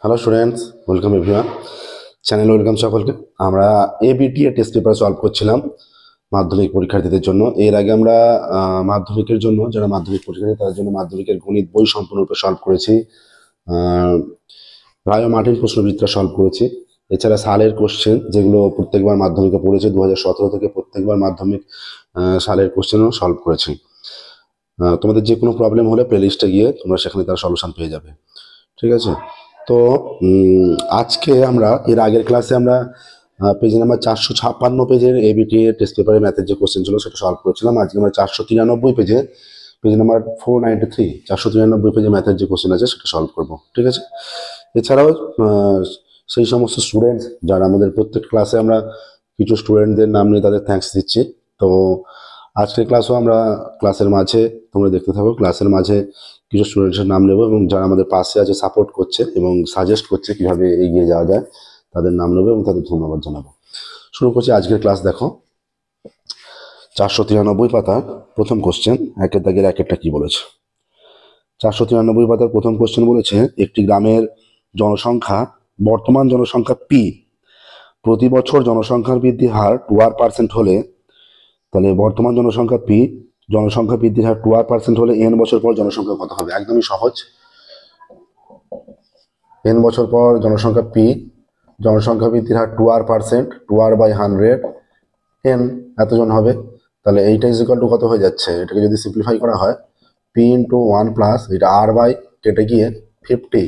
Hello students, welcome everyone. Channel welcome সকলকে। আমরা ABTA test paper solve করছিলাম মাধ্যমিক পরীক্ষার্থীদের জন্য। এর আগে আমরা মাধ্যমিকের জন্য যারা মাধ্যমিক পরীক্ষার্থী তাদের জন্য মাধ্যমিকের গণিত বই সম্পূর্ণরূপে সলভ করেছি। রায় মার্টিন প্রশ্নবিদ্যা সলভ করেছি। এছাড়া সালের কোশ্চেন যেগুলো প্রত্যেকবার মাধ্যমিকে পড়েছে 2017 থেকে প্রত্যেকবার মাধ্যমিক সালের কোশ্চেনও সলভ করেছি। তোমাদের যে কোনো প্রবলেম হলে প্লেলিস্টে গিয়ে তোমরা সেখানে তার সলিউশন পেয়ে যাবে। ঠিক আছে, তো আজকে আমরা এর আগের ক্লাসে আমরা পেজ নাম্বার 456 পেজের এবিটি টেস্ট পেপারের ম্যাথের যে কোশ্চেন ছিল সেটা সলভ করেছিলাম। আজকে আমরা 493 পেজে পেজ নাম্বার 493 493 পেজে ম্যাথের যে কোশ্চেন আছে সেটা সলভ করব। ঠিক আছে, এছাড়াও সেই সমস্ত স্টুডেন্টস যারা আমাদের প্রত্যেক ক্লাসে আমরা কিছু স্টুডেন্টদের নাম নিয়ে তাদের থ্যাঙ্কস দিচ্ছি। তো আজকের ক্লাসও আমরা ক্লাসের মাঝে তোমরা দেখতে থাকো, ক্লাসের মাঝে কিছু স্টুডেন্টসের নাম নেবো এবং যারা আমাদের পাশে আছে সাপোর্ট করছে এবং সাজেস্ট করছে কিভাবে এগিয়ে যাওয়া যায় তাদের নাম নেবো এবং তাদের ধন্যবাদ জানাবো। শুরু করছি আজকের ক্লাস। দেখো 493 পাতার প্রথম কোশ্চেন, একের দাগের একেরটা কি বলেছে। 493 পাতার প্রথম কোশ্চেন বলেছে একটি গ্রামের জনসংখ্যা বর্তমান জনসংখ্যা পি প্রতি বছর জনসংখ্যার বৃদ্ধির হার 2% হলে, তাহলে বর্তমান জনসংখ্যা পি জনসংখ্যা বৃদ্ধির হার 2% হলে এন বছর পর জনসংখ্যা কত হবে? একদমই সহজ। এন বছর পর জনসংখ্যা পি জনসংখ্যা বৃদ্ধির হার 2%, 2r/100 এন এতজন হবে। তাহলে এইটা ইজ ইকুয়াল টু কত হয়ে যাচ্ছে? এটাকে যদি সিম্পলিফাই করা হয় পি ইন্টু 1 প্লাস এটা আর বাই কেটে গিয়ে 50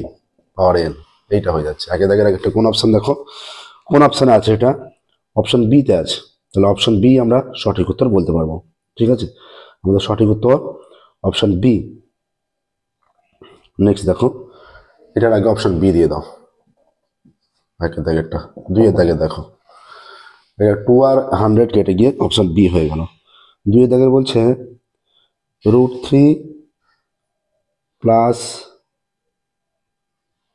পাওয়ার এন, এইটা হয়ে যাচ্ছে। আগে দেখে একটা কোন অপশন দেখো, কোন অপশানে আছে? এটা অপশন বিতে আছে। তাহলে অপশন বি আমরা সঠিক উত্তর বলতে পারবো। ঠিক আছে, আমাদের সঠিক উত্তর অপশন বি। নেক্সট দেখো, এটার আগে অপশন বি দিয়ে দাও। একের দাগেরটা, দুইয়ের দাগে দেখো এটা 2r/100 কেটে গিয়ে অপশন বি হয়ে গেল। দুইয়ের দাগের বলছে √3 প্লাস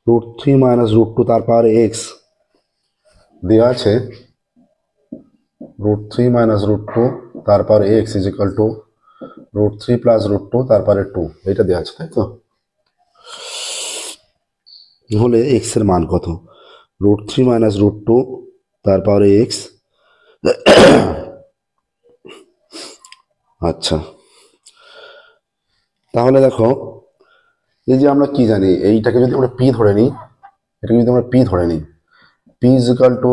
√3 মাইনাস √2 তার পাওয়ার এক্স দেওয়া আছে। √3 মাইনাস √2 তার power x is equal to √3 plus √2 তার পাওয়ার 2, এটা দেওয়া আছে, তাই তো? হলে এক্স এর মান কত? √3 মাইনাস √2 তার পাওয়ার এক্স। আচ্ছা, তাহলে দেখো এই যে আমরা কি জানি, এইটাকে যদি আমরা পি ধরে নিই, এটাকে যদি আমরা পি ধরে নিই, P is equal to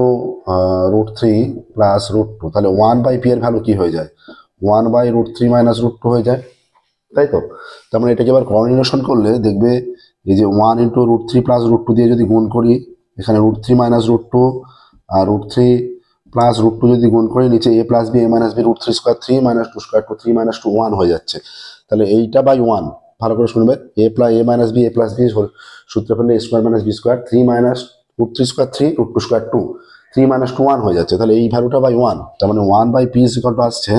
√3 plus √2, তাহলে 1/p এর ভ্যালু কি হয়ে যায়? 1/√3 মাইনাস √2 হয়ে যায়, তাই তো? তার মানে এটাকে এবার কোঅর্ডিনেশন করলে দেখবে এই যে 1 ইন্টু √3 প্লাস √2 দিয়ে যদি গুণ করি, এখানে √3 মাইনাস √2 আর √3 প্লাস √2 যদি গুণ করি, নিচে a plus B a minus B √3 square 3 minus 2 square 2 3 minus 2 1 হয়ে যাচ্ছে। তাহলে এইটা বাই 1 ভালো করে শুনবে, a minus B a plus B সূত্র ফেললে a square minus B square 3 minus √3 square 3 √2 square 2 3 minus 2 1 হয়ে যাচ্ছে। তাহলে এই ভ্যালুটা বাই 1, তার মানে 1/p ইজ ইকুয়াল টু আসছে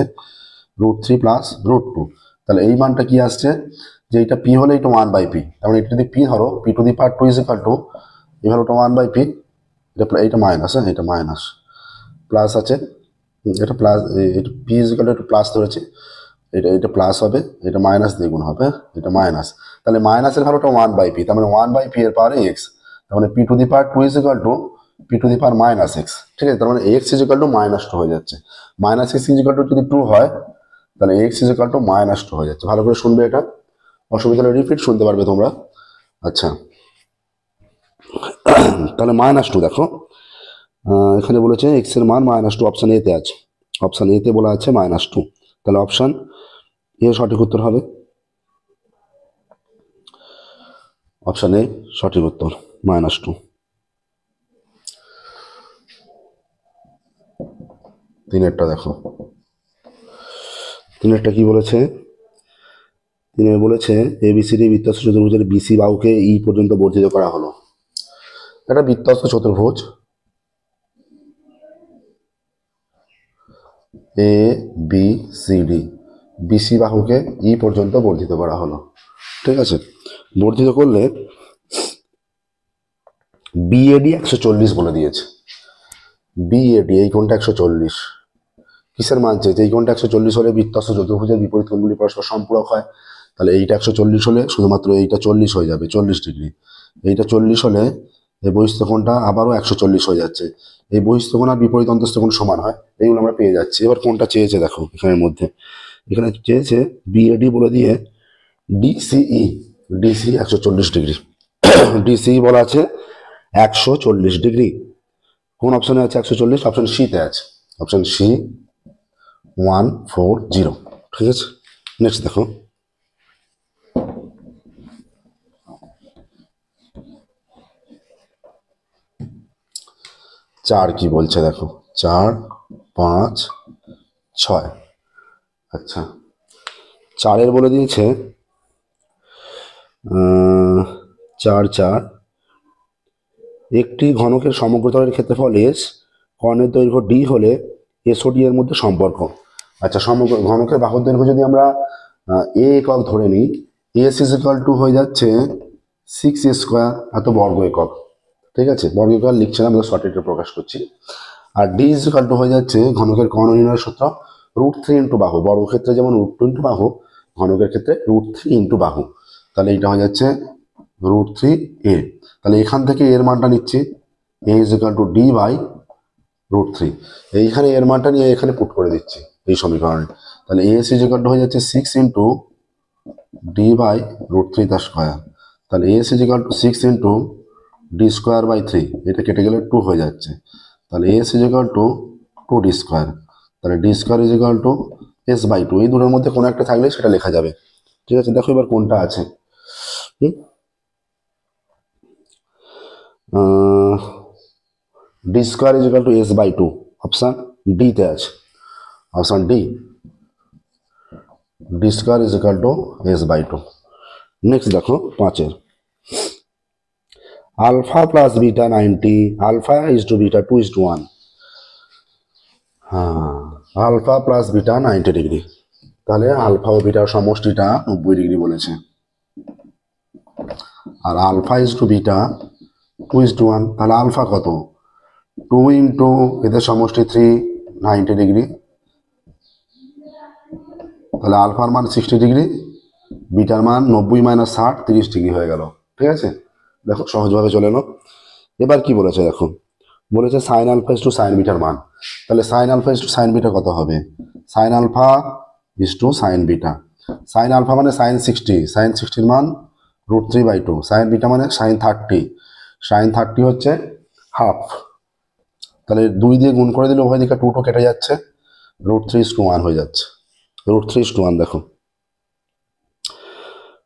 √3 প্লাস √2। তাহলে এই মানটা কি আসছে? যে এটা পি হলে এটা 1/p, তার মানে এটা যদি পি ধরো P two the power 2 is equal two এই ভ্যালুটা 1/p, এটা মাইনাস, হ্যাঁ এটা মাইনাস, প্লাস আছে এটা প্লাস, এটা পি ইজ ইকুয়াল টু একটু প্লাস ধরেছে, এটা প্লাস হবে, এটা মাইনাস দিয়ে গুণ হবে, এটা মাইনাস। তাহলে মাইনাসের ভ্যালুটা 1/p, তার মানে 1/p এর পাওয়ারে এক্স, তার মানে P two the power 2 is equal to P two the power minus x. ঠিক আছে, তার মানে এক্স ইজ ইকুয়াল টু -2 হয়ে যাচ্ছে। Minus x is equal two যদি 2 হয় তাহলে এক্স ইজ ইকুয়াল টু -2 হয়ে যাচ্ছে। ভালো করে শুনবে, এটা অসুবিধা হলে রিপিট শুনতে পারবে তোমরা। আচ্ছা, তাহলে -2 দেখো এখানে বলেছে এক্স এর মান -2, অপশন এতে আছে, অপশন এতে বলা আছে -2, তাহলে অপশন এ সঠিক উত্তর হবে। অপশন এ সঠিক উত্তর -2। তিনেরটা দেখো, তিনেরটা কি বলেছে? তিনি বলেছে এবিসিডি বৃত্তাংশ চতুর্ভুজের বিসি বাহুকে ই পর্যন্ত বর্ধিত করা হলো। এটা বৃত্তাংশ চতুর্ভুজ A B C D, BC বাহুকে ই পর্যন্ত বর্ধিত করা হলো। ঠিক আছে, বর্ধিত করলে বিএডি 140 বলে দিয়েছে। বিএডি এই কোণটা 140, কিসের মান চেয়েছে? এই কোণটা 140 হলে বৃত্তাংশ চতুর্ভুজের বিপরীত কোণগুলি পরস্পর সম্পূরক হয়। তাহলে এইটা 140 হলে শুধুমাত্র এইটা 40 হয়ে যাবে, 40 ডিগ্রি। এইটা 40 হলে এই বহিস্থকোণটা আবারও 140 হয়ে যাচ্ছে। এই বহিস্থকোণ আর বিপরীত অন্তঃস্থকোণ সমান হয়, এইগুলো আমরা পেয়ে যাচ্ছি। এবার কোনটা চেয়েছে দেখো এখানের মধ্যে, এখানে চেয়েছে বিএডি বলে দিয়ে ডিসিই, ডিসিই 140 ডিগ্রি, ডিসিই বলা আছে 140 ডিগ্রি। কোন অপশনে আছে 140? অপশন সিতে আছে, অপশন সি 140। ঠিক আছে, নেক্সট দেখো, চার কি বলছে দেখো, 4, 5, 6। আচ্ছা, চারের বলে দিয়েছে 4, 4 একটি ঘনকের সমগ্রতলের ক্ষেত্রফল এস, কর্ণের দৈর্ঘ্য ডি হলে এসওডি এর মধ্যে সম্পর্ক। আচ্ছা, সমগ্র ঘনকের বাহুর দৈর্ঘ্য যদি আমরা এ একক ধরে নিই, এস ইজ ইকাল টু হয়ে যাচ্ছে 6a স্কোয়ার, এত বর্গ একক। ঠিক আছে, বর্গ একক লিখছে না, আমরা শর্ট এটা প্রকাশ করছি। আর ডি ইজ ইকাল টু হয়ে যাচ্ছে ঘনকের কর্ণ নির্ণয়ের সূত্র √3 ইন্টু বাহু। বর্গক্ষেত্রে যেমন √2 ইন্টু বাহু, ঘনকের ক্ষেত্রে √3 ইন্টু বাহু। তাহলে এইটা হয়ে যাচ্ছে √3a। তাহলে এখান থেকে এর মানটা নিচ্ছি, A is equal to D by √3। এইখানে এর মানটা নিয়ে এখানে পুট করে দিচ্ছি এই সমীকরণে। তাহলে এস ইজ ইকাল টু হয়ে যাচ্ছে 6 ইন্টু ডি বাই √3 তার স্কোয়ার। তাহলে S is equal to 6 into D square by 3, এটা কেটে গেলে 2 হয়ে যাচ্ছে। তাহলে S is equal to 2d square. তাহলে D square is equal to S by 2। এই দুটোর মধ্যে কোনো একটা থাকলে সেটা লেখা যাবে। ঠিক আছে, দেখো এবার কোনটা আছে। D square is equal to S by 2, option ডিতে আছে, option D, D square is equal to S by 2। Next দেখো 5-এর, alpha plus beta 90, alpha is to beta 2:1। হ্যাঁ, আলফা প্লাস বিটা 90 ডিগ্রি, তাহলে আলফা ও বিটার সমষ্টিটা 90 ডিগ্রি বলেছে। আর আলফা ইজ টু বিটা 2:1, তাহলে আলফা কত? 2 ইন্টু এদের সমষ্টি 3, 90 ডিগ্রি। তাহলে আলফার মান 60 ডিগ্রি, বিটার মান 90 মাইনাস 60, 30 ডিগ্রি হয়ে গেল। ঠিক আছে, দেখো সহজভাবে চলে এলো। এবার কি বলেছে দেখো, বলেছে sine alpha is to sine বিটার মান। তাহলে sine alpha is to sine beta কত হবে? Sine alpha is to sine beta. Sine alpha মানে সাইন 60, সাইন 60-র মান √3/2। সাইন বিটা মানে সাইন 30, সাইন 30 হচ্ছে হাফ। তাহলে 2 দিয়ে গুণ করে দিলে উভয় দিকে 2 কেটে যাচ্ছে, √3:1 হয়ে যাচ্ছে। √3:1 দেখো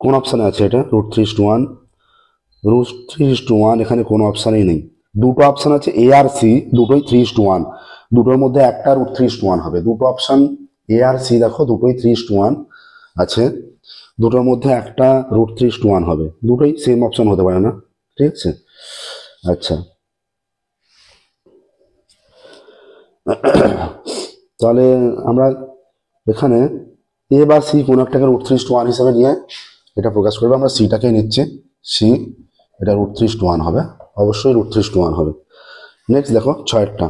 কোন অপশানে আছে এটা, √3:1। √3:1 এখানে কোনো অপশানেই নেই। দুটো অপশান আছে এ আর সি, দুটোই 3:1। দুটোর মধ্যে একটা √3:1 হবে। দুটো অপশান এ আর সি দেখো, দুটোই 3:1 আছে, দুটোর মধ্যে একটা √3:1 হবে। দুটোই সেম অপশান হতে পারে না। ঠিক আছে, আচ্ছা তাহলে আমরা এখানে এ বা সি কোনো একটাকে √3:1 হিসাবে নিয়ে এটা প্রকাশ করবো। আমরা সিটাকে নিচ্ছি, সি, এটা √3:1 হবে, অবশ্যই √3:1 হবে। নেক্সট দেখো 6-এরটা,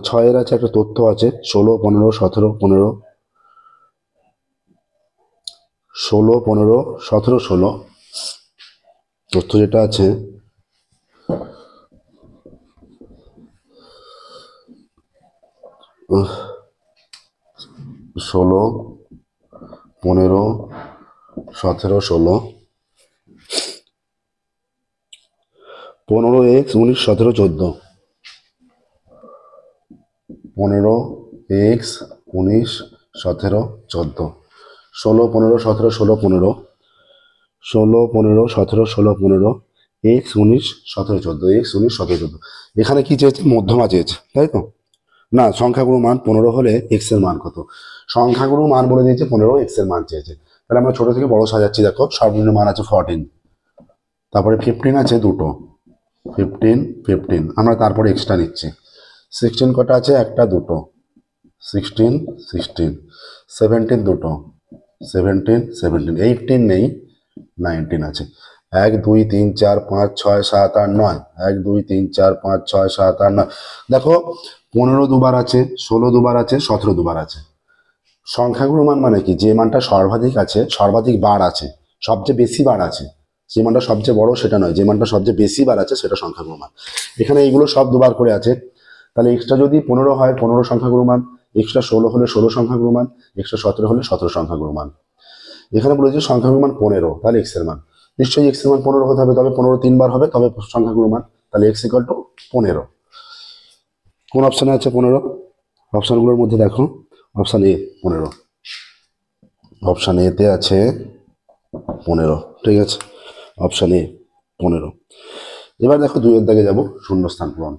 6-এর আছে একটা তথ্য আছে 16, 15, 17, 15, 16, 15, 17, 16। তথ্য যেটা আছে 16, 15, 17, 16, 15x, 19, 17, 14, 15x, 19, 17, 14, 16, 15, 17, 16, 15, 16, 15, 17, 16, 15, x, 19, 17, 14, x, 19, 17, 14। এখানে কি চেয়েছে? মধ্যমা চেয়েছে, তাই তো? না, সংখ্যাগুরু মান 15 হলে এক্স এর মান কত? সংখ্যাগুরু মান বলে দিয়েছে 15, এক্স এর মান চেয়েছে। তাহলে আমরা ছোট থেকে বড় সাজাচ্ছি। দেখো সর্বনিম্ন মান আছে 14, তারপরে 15 আছে দুটো, 15, 15, আমরা তারপরে এক্সট্রা নিচ্ছি। 16 কটা আছে? একটা, দুটো, 16, 16, 17 দুটো, 17, 17, 18 নেই, 19 আছে। 1, 2, 3, 4, 5, 6, 7, 8, 9, 1, 2, 3, 4, 5, 6, 7, 8, 9। দেখো 15 দুবার আছে, 16 দুবার আছে, 17 দুবার আছে। সংখ্যাগুরু মান মানে কি? যে মানটা সর্বাধিক আছে, সর্বাধিক বার আছে সবচেয়ে বেশি বার আছে, যে মানটা সবচেয়ে বড় সেটা নয়, যে মানটা সবচেয়ে বেশি বার আছে সেটা সংখ্যাগুরু মান। এখানে এইগুলো সব দুবার করে আছে। তাহলে এক্সট্রা যদি 15 হয় 15 সংখ্যাগুরু মান, এক্সট্রা 16 হলে 16 সংখ্যাগুরু মান, এক্সট্রা 17 হলে 17 সংখ্যাগুরু মান। এখানে বলেছে সংখ্যাগুরু মান 15, তাহলে এক্স এর মান নিশ্চয়ই এক্স এর মান 15 হতে হবে, তবে 15 তিনবার হবে তবে সংখ্যাগুরু মান, তাহলে এক্স ইকুয়াল টু 15। কোন অপশানে আছে 15? অপশানগুলোর মধ্যে দেখো, অপশান এ 15, অপশান এতে আছে 15, ঠিক আছে, অপশান এ 15। এবার দেখো 2 এর দাগে যাবো, শূন্যস্থান পূরণ।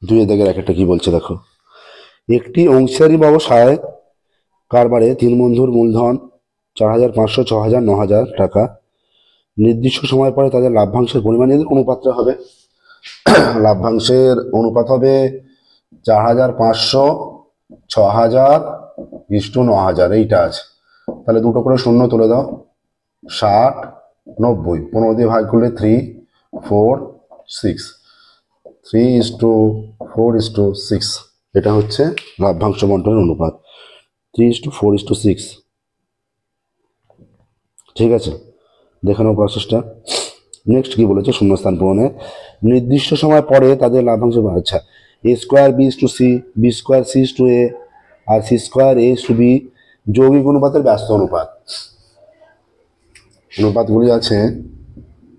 দুইয়ের দাগের একটা কি বলছে দেখো, একটি অংশীদারি ব্যবসায় কারবারে 3 বন্ধুর মূলধন 4,500, 6,000, 9,000 টাকা। নির্দিষ্ট সময় পরে তাদের লাভ্যাংশের পরিমাণ এদের অনুপাতটা হবে, লাভ্যাংশের অনুপাত হবে 4,500, 6,000 = 9,000, এইটা আছে। তাহলে দুটো করে শূন্য তুলে দাও, 60, 90, 15 দিয়ে ভাগ করলে 3, 4, 6, 3:4:6, এটা হচ্ছে লাভ্যাংশ বন্টনের অনুপাত, 3:4:6, ঠিক আছে। দেখানো প্রসেসটা। নেক্সট কি বলেছে, শূন্যস্থান পূরণে নির্দিষ্ট সময় পরে তাদের লাভ্যাংশ, আচ্ছা, a² b:/c, b² c:/a, আর c² a:/b যৌগিক অনুপাতের ব্যস্ত অনুপাত। অনুপাতগুলি আছে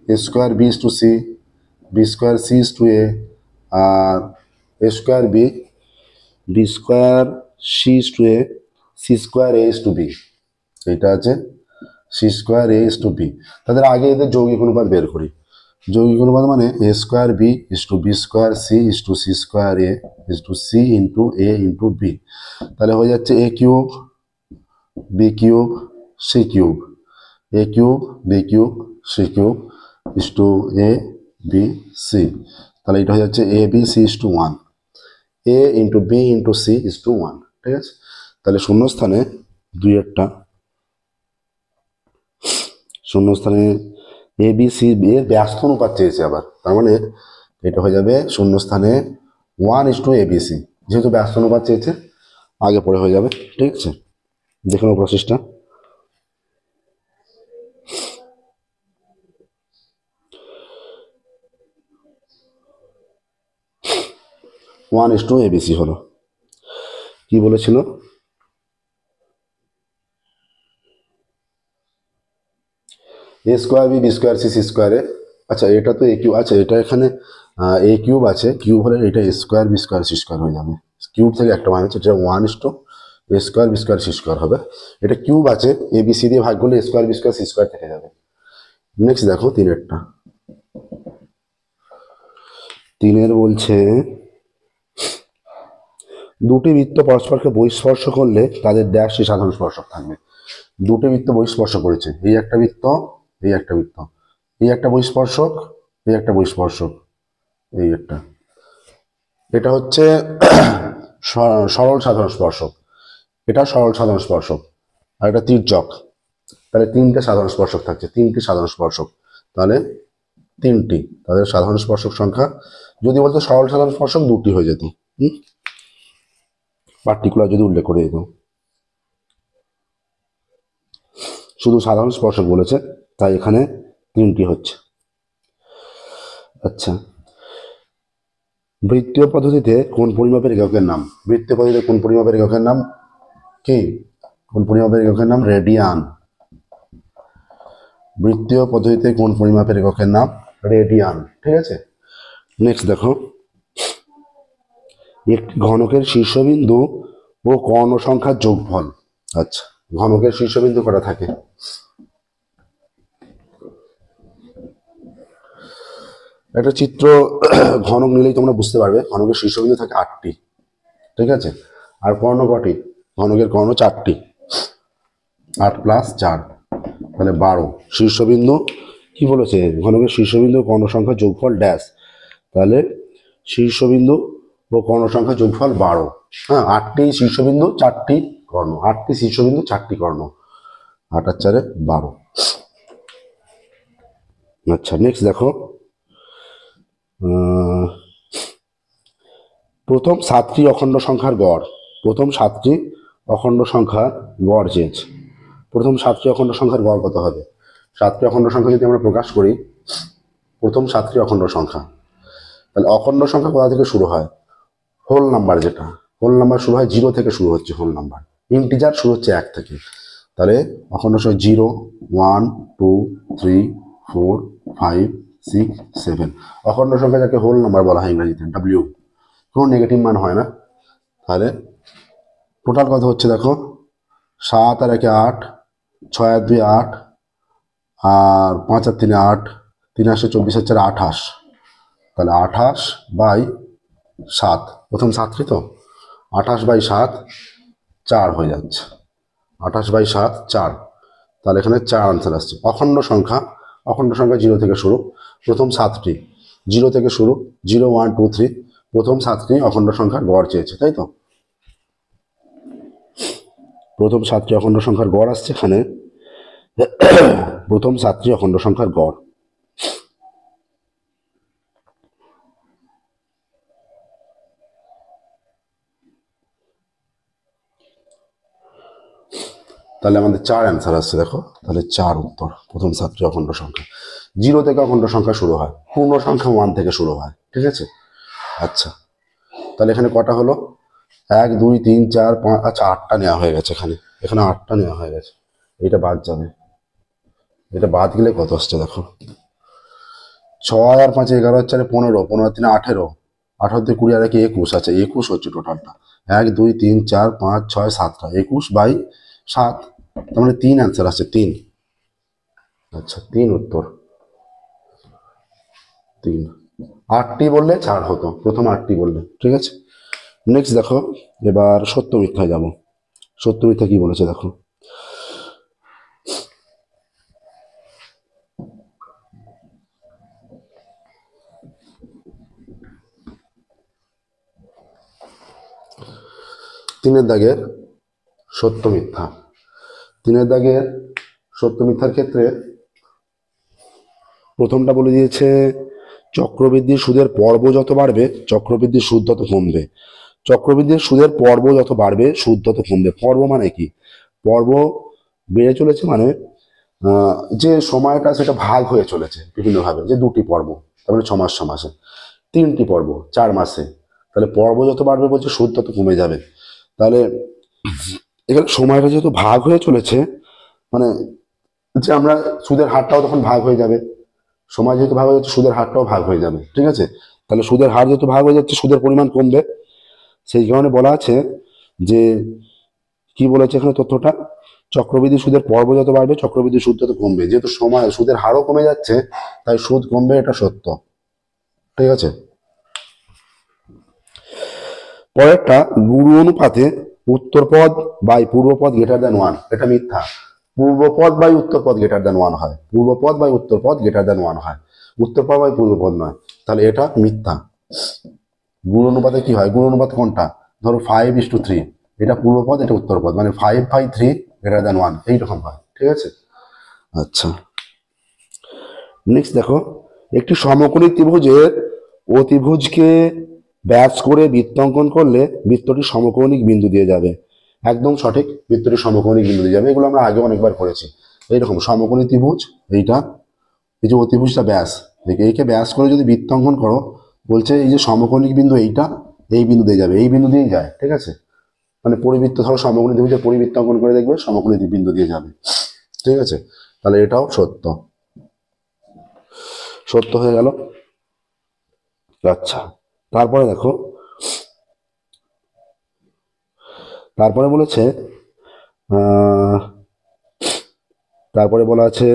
a² b:/c, b² c:/a, আর a² b, b² c:/a, c² a:/b, এইটা আছে c² a:/b। তাদের আগে এদের যৌগিক অনুপাত বের করি। যৌগিক অনুপাত মানে a² b b² c c² a c × a × b, তাহলে হয়ে যাচ্ছে a³ b³ c³ a³ b³ c³ a b c, তাহলে এটা হয়ে যাচ্ছে a b c = 1, a × b × c = 1, ঠিক আছে। তাহলে শূন্যস্থানে 2-এরটা, শূন্যস্থানে এ বি সি এর ব্যস্ত অনুপাত চেয়েছে আবার, তার মানে এটা হয়ে যাবে শূন্যস্থানে 1:ABC, যেহেতু ব্যস্ত অনুপাত চেয়েছে আগে পরে হয়ে যাবে, ঠিক আছে। দেখে নাও প্রসেসটা। ABC হলো, কি বলেছিল, a² b b² c c² a, আচ্ছা এটা তো a³ আছে, এটা এখানে a³ আছে, কিউব হলে এটা a² b² c² হয়ে যাবে, কিউব থেকে একটা মান হচ্ছে, যেটা 1:a² b² c² হবে। এটা কিউব আছে, এ বি সি দিয়ে ভাগ করলে a² b² c² থেকে যাবে। নেক্সট দেখো 3-এরটা, 3-এর বলছে দুটি বৃত্ত পরস্পরকে বহিঃস্পর্শ করলে তাদের ড্যাশটি সাধারণ স্পর্শক থাকবে। দুটি বৃত্ত বহিঃস্পর্শ করেছে, এই একটা বৃত্ত, এই একটা বৃত্ত, এই একটা বহিঃস্পর্শক, এই একটা বহিঃস্পর্শক, এই একটা, এটা হচ্ছে সরল সাধারণ স্পর্শক, এটা সরল সাধারণ স্পর্শক, আর এটা তির্যক। তাহলে 3টে সাধারণ স্পর্শক থাকছে, 3টি সাধারণ স্পর্শক, তাহলে 3টি, তাদের সাধারণ স্পর্শক সংখ্যা, যদি বলতো সরল সাধারণ স্পর্শক 2টি হয়ে যেত, পার্টিকুলার যদি উল্লেখ করে দিত, শুধু সাধারণ স্পর্শক বলেছে তাই এখানে 3টি হচ্ছে। আচ্ছা, বৃত্তীয় পদ্ধতিতে কোন পরিমাপের এককের নাম, বৃত্তীয় পদ্ধতিতে কোন পরিমাপের এককের নাম কি, কোন পরিমাপের এককের নাম রেডিয়ান। বৃত্তীয় পদ্ধতিতে কোন পরিমাপের এককের নাম রেডিয়ান, ঠিক আছে। নেক্সট দেখো, একটি ঘনকের শীর্ষবিন্দু ও কর্ণ সংখ্যার যোগফল। আচ্ছা, ঘনকের শীর্ষবিন্দু কটা থাকে, একটা চিত্র ঘনক নিলেই তোমরা বুঝতে পারবে, ঘনকের শীর্ষবিন্দু থাকে 8টি, ঠিক আছে। আর কর্ণ কটি, ঘনকের কর্ণ 4টি, 8 + 4, তাহলে 12। শীর্ষবিন্দু কি বলেছে, ঘনকের শীর্ষবিন্দু কর্ণ সংখ্যা যোগফল ড্যাশ, তাহলে শীর্ষবিন্দু ও কর্ণ সংখ্যা যোগফল 12। হ্যাঁ, 8টি শীর্ষবিন্দু 4টি কর্ণ, 8টি শীর্ষবিন্দু 4টি কর্ণ, 8 আর 4 12। আচ্ছা, নেক্সট দেখো, প্রথম 7টি অখণ্ড সংখ্যার গড়। প্রথম 7টি অখণ্ড সংখ্যার গড় চেয়েছে। প্রথম 7টি অখণ্ড সংখ্যার গড় কত হবে? 7টি অখণ্ড সংখ্যা যদি আমরা প্রকাশ করি, প্রথম 7টি অখণ্ড সংখ্যা, তাহলে অখণ্ড সংখ্যা কোথা থেকে শুরু হয়? হোল নাম্বার, যেটা হোল নাম্বার শুরু হয় 0 থেকে শুরু হচ্ছে হোল নাম্বার। ইন্টিজার শুরু হচ্ছে 1 থেকে। তাহলে অখণ্ড সংখ্যা 0, 1, 2, 3, 4, 5, 6, 7। অখণ্ড সংখ্যা যাকে হোল নাম্বার বলা হয় ইংরেজিতে, ডাব্লিউ। কোনো নেগেটিভ মান হয় না। তাহলে টোটাল কত হচ্ছে দেখো, 7 আর 1 8, 6 আর 2 8, আর 5 আর 3 8, 3 8 24 আর 4 28। তাহলে 28/7, প্রথম 7টি তো 28/7 4 হয়ে যাচ্ছে, 28/7 4। তাহলে এখানে 4 আনসার আসছে। অখণ্ড সংখ্যা 0 থেকে শুরু, প্রথম 7টি 0 থেকে শুরু, 0 1 2 3, প্রথম 7টি অখণ্ড সংখ্যার গড় চেয়েছে, তাই তো? প্রথম 7টি অখণ্ড সংখ্যার গড় আসছে এখানে, প্রথম 7টি অখণ্ড সংখ্যার গড়। তাহলে আমাদের 4 অ্যান্সার আসছে দেখো। তাহলে 4 উত্তর, প্রথম 7টি অখণ্ড সংখ্যা। 0 থেকে অখণ্ড সংখ্যা শুরু হয়, পূর্ণ সংখ্যা 1 থেকে শুরু হয়, ঠিক আছে? আচ্ছা, তাহলে এখানে কটা হলো? 1 2 3 4 5, আচ্ছা 8টা নেওয়া হয়ে গেছে এখানে, 8টা নেওয়া হয়ে গেছে। এটা বাদ যাবে, এটা বাদ গেলে কত আসছে দেখো, 6 আর 5 11 আর 4 15, 15 আর 3 18, 18 দিয়ে 20 আর 1 21, আচ্ছা 21 হচ্ছে টোটালটা। 1 2 3 4 5 6 7টা, 21/7। তার মানে 3 অ্যান্সার আসছে, 3। আচ্ছা 3 উত্তর, 3। 8টি বললে ছাড় হতো, প্রথম 8টি বললে, ঠিক আছে? নেক্সট দেখো, এবার সত্য মিথ্যায় যাব। সত্য মিথ্যা কি বলেছে দেখো, তিনের দাগের সত্য মিথ্যা। 3 দাগের সত্য মিথ্যার ক্ষেত্রে প্রথমটা বলে দিয়েছে, চক্রবৃদ্ধি সুদের পর্ব যত বাড়বে চক্রবৃদ্ধির সুদ তত কমবে। চক্রবৃদ্ধির সুদের পর্ব যত বাড়বে সুদ তত কমবে। পর্ব মানে কি? পর্ব বেড়ে চলেছে মানে যে সময়টা সেটা ভাগ হয়ে চলেছে বিভিন্নভাবে, যে 2টি পর্ব, তারপরে 6 মাস 6 মাসে, 3টি পর্ব 4 মাসে। তাহলে পর্ব যত বাড়বে বলছে সুদ তত কমে যাবে। তাহলে এখানে সময়টা যেহেতু ভাগ হয়ে চলেছে, মানে যে আমরা সুদের হারটাও তখন ভাগ হয়ে যাবে, সময় যেহেতু ভাগ হয়ে যাচ্ছে সুদের হারটাও ভাগ হয়ে যাবে, ঠিক আছে? তাহলে সুদের হার যেহেতু ভাগ হয়ে যাচ্ছে সুদের পরিমাণ কমবে। সেই কারণে বলা আছে যে, কি বলেছে এখানে তথ্যটা, চক্রবৃদ্ধি সুদের পর্ব যত বাড়বে চক্রবৃদ্ধি সুদ তত কমবে। যেহেতু সময় সুদের হারও কমে যাচ্ছে তাই সুদ কমবে, এটা সত্য, ঠিক আছে? পরেরটা, গুরু অনুপাতে উত্তরপদ বাই পূর্বপদ গ্রেটার দ্যান 1, এটা মিথ্যা। পূর্বপদ বাই উত্তরপদ গ্রেটার দ্যান 1 হয়, পূর্বপদ বাই উত্তরপদ গ্রেটার দ্যান 1 হয়, উত্তরপদ বাই পূর্বপদ নয়। তাহলে এটা মিথ্যা। গুণ অনুপাতে কি হয়? গুণ অনুপাত কোনটা? ধরো 5:3, এটা পূর্বপদ এটা উত্তরপদ, মানে 5/3 গ্রেটার দ্যান 1, এইরকম হয়, ঠিক আছে? আচ্ছা, নেক্সট দেখো, একটি সমকোণী ত্রিভুজের অতিভুজকে ব্যাস করে বৃত্ত অঙ্কন করলে বৃত্তটি সমকৌণিক বিন্দু দিয়ে যাবে। একদম সঠিক, বৃত্তটি সমকৌণিক বিন্দু দিয়ে যাবে। এগুলো আমরা আগে অনেকবার করেছি। এইরকম সমকোণী ত্রিভুজ, এইটা, এই যে অতিভুজটা ব্যাস, এইকে ব্যাস করে যদি বৃত্ত অঙ্কন করো, বলছে এই যে সমকৌণিক বিন্দু এইটা, এই বিন্দু দিয়ে যাবে, এই বিন্দু দিয়েই যায়, ঠিক আছে? মানে পরিবৃত্ত, ধরো সমকোণী ত্রিভুজের পরিবৃত্ত অঙ্কন করে দেখবে সমকোণী বিন্দু দিয়ে যাবে, ঠিক আছে? তাহলে এটাও সত্য, সত্য হয়ে গেল। আচ্ছা, তারপরে দেখো, তারপরে বলেছে, তারপরে বলা আছে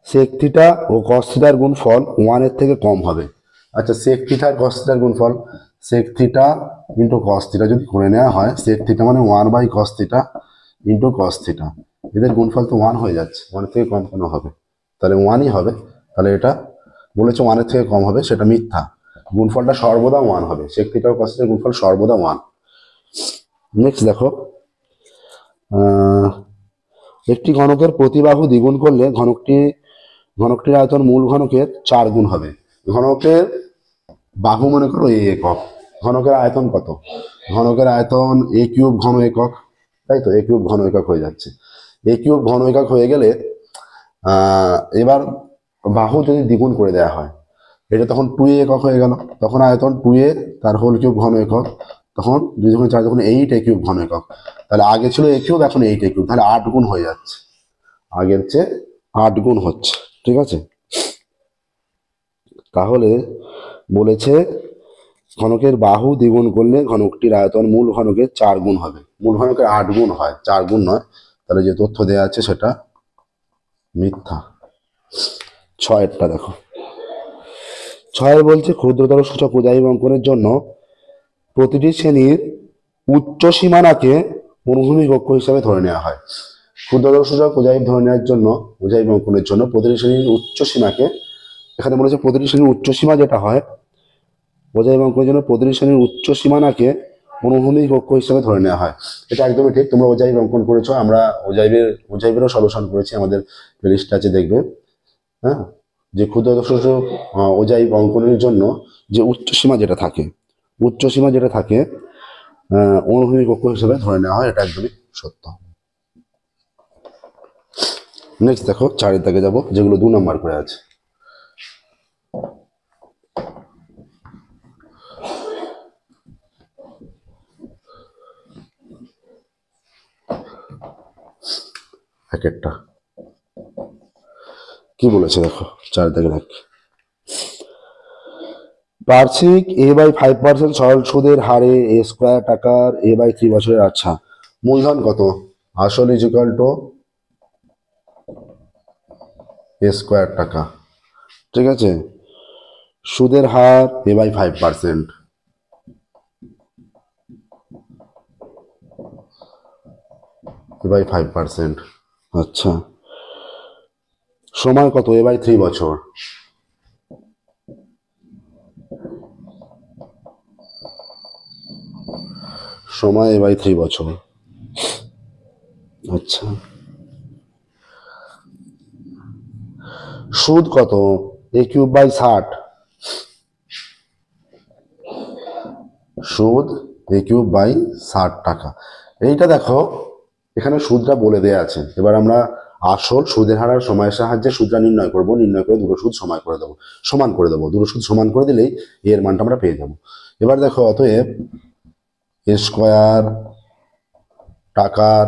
সেক থিটা ও কস থিটার গুণফল 1 এর থেকে কম হবে। আচ্ছা, সেক থিটা আর কস থিটার গুণফল, sec theta into cos theta যদি করে নেওয়া হয়, সেক থিটা মানে 1/cos theta into cos theta, এদের গুণফল তো 1 হয়ে যাচ্ছে, 1 এর থেকে কম কেন হবে? তাহলে 1ই হবে। তাহলে এটা বলেছে 1 এর থেকে কম হবে, সেটা মিথ্যা। গুণফলটা সর্বদা 1 হবে, সেক থিটা ও কস থিটার গুণফল সর্বদা 1। নেক্সট দেখো, একটি ঘনকের প্রতি বাহু দ্বিগুণ করলে ঘনকটির আয়তন মূল ঘনকের 4 গুণ হবে। ঘনকের বাহু মনে করো এ একক, ঘনকের আয়তন কত? ঘনকের আয়তন এ কিউব ঘন একক, তাই তো, এ কিউব ঘন একক হয়ে যাচ্ছে। এ কিউব ঘন একক হয়ে গেলে এবার বাহু যদি দ্বিগুণ করে দেওয়া হয়, এটা তখন 2a একক হয়ে গেল, তখন আয়তন 2a তার হোল কিউব ঘন একক, তখন 2 যখন 4 তখন 8 এ কিউব ঘন একক। তাহলে আগে ছিল এ কিউব, এখন 8 এ কিউব, তাহলে 8 গুণ হয়ে যাচ্ছে, আগের চেয়ে 8 গুণ হচ্ছে। ঠিক আছে, তাহলে বলেছে ঘনকের বাহু দ্বিগুণ করলে ঘনকটির আয়তন মূল ঘনকের 4 গুণ হবে। মূল ঘনকের 8 গুণ হয়, 4 গুণ নয়। তাহলে যে তথ্য দেওয়া আছে সেটা মিথ্যা। 6এরটা দেখো, 6 বলছে ক্ষুদ্রতর সূচক উজাইব অঙ্কনের জন্য প্রতিটি শ্রেণীর উচ্চ সীমানাকে অনুভূমিক অক্ষ হিসাবে ধরে নেওয়া হয়। ক্ষুদ্রতর সূচক উজাইব ধরে নেওয়ার জন্য, উজাইব অঙ্কনের জন্য প্রতিটি শ্রেণীর উচ্চ সীমাকে, এখানে বলেছে প্রতিটি শ্রেণীর উচ্চ সীমা যেটা হয় উজাইব অঙ্কনের জন্য প্রতিটি শ্রেণীর উচ্চ সীমানাকে অনুভূমিক অক্ষ হিসাবে ধরে নেওয়া হয়। এটা একদমই ঠিক, তোমরা উজাইব অঙ্কন করেছো, আমরা উজাইবেরও সলিউশন করেছি, আমাদের প্লেলিস্ট আছে দেখবে। হ্যাঁ, যে ক্ষুদ্রতর সূচক উজাইব অঙ্কনের জন্য যে উচ্চ সীমা যেটা থাকে, উচ্চ সীমা যেটা থাকে অনুভূমিক অক্ষ হিসেবে ধরে নেওয়া হয়, এটা একদমই সত্য। নেক্সট দেখো, 4 দাগে যাব, যেগুলো 2 নম্বর করে আছে। এক একটা কি বলেছে দেখো, 4 দাগে দেখ, বার্ষিক a/5% সরল সুদের হারে a স্কোয়ার টাকার a/3 বছরের। আচ্ছা, মূলধন কত? আসল ইজিক্যাল টু a স্কোয়ার টাকা। ঠিক আছে, সুদের হার a/5%, a/5%। আচ্ছা, সময় কত? a/3 বছর। সময় a/3 বছর। আচ্ছা, সুদ কত? a³/60। সুদ a³/60 টাকা। এইটা দেখো, এখানে সুদটা বলে দেয়া আছে। এবার আমরা আসল, সুদের হার আর সময়ের সাহায্যে সুদটা নির্ণয় করব, নির্ণয় করে দুটো সুদ সমান করে দেবো, দুটো সুদ সমান করে দিলেই এর মানটা আমরা পেয়ে যাব। এবার দেখো, অতএব a স্কোয়ার টাকার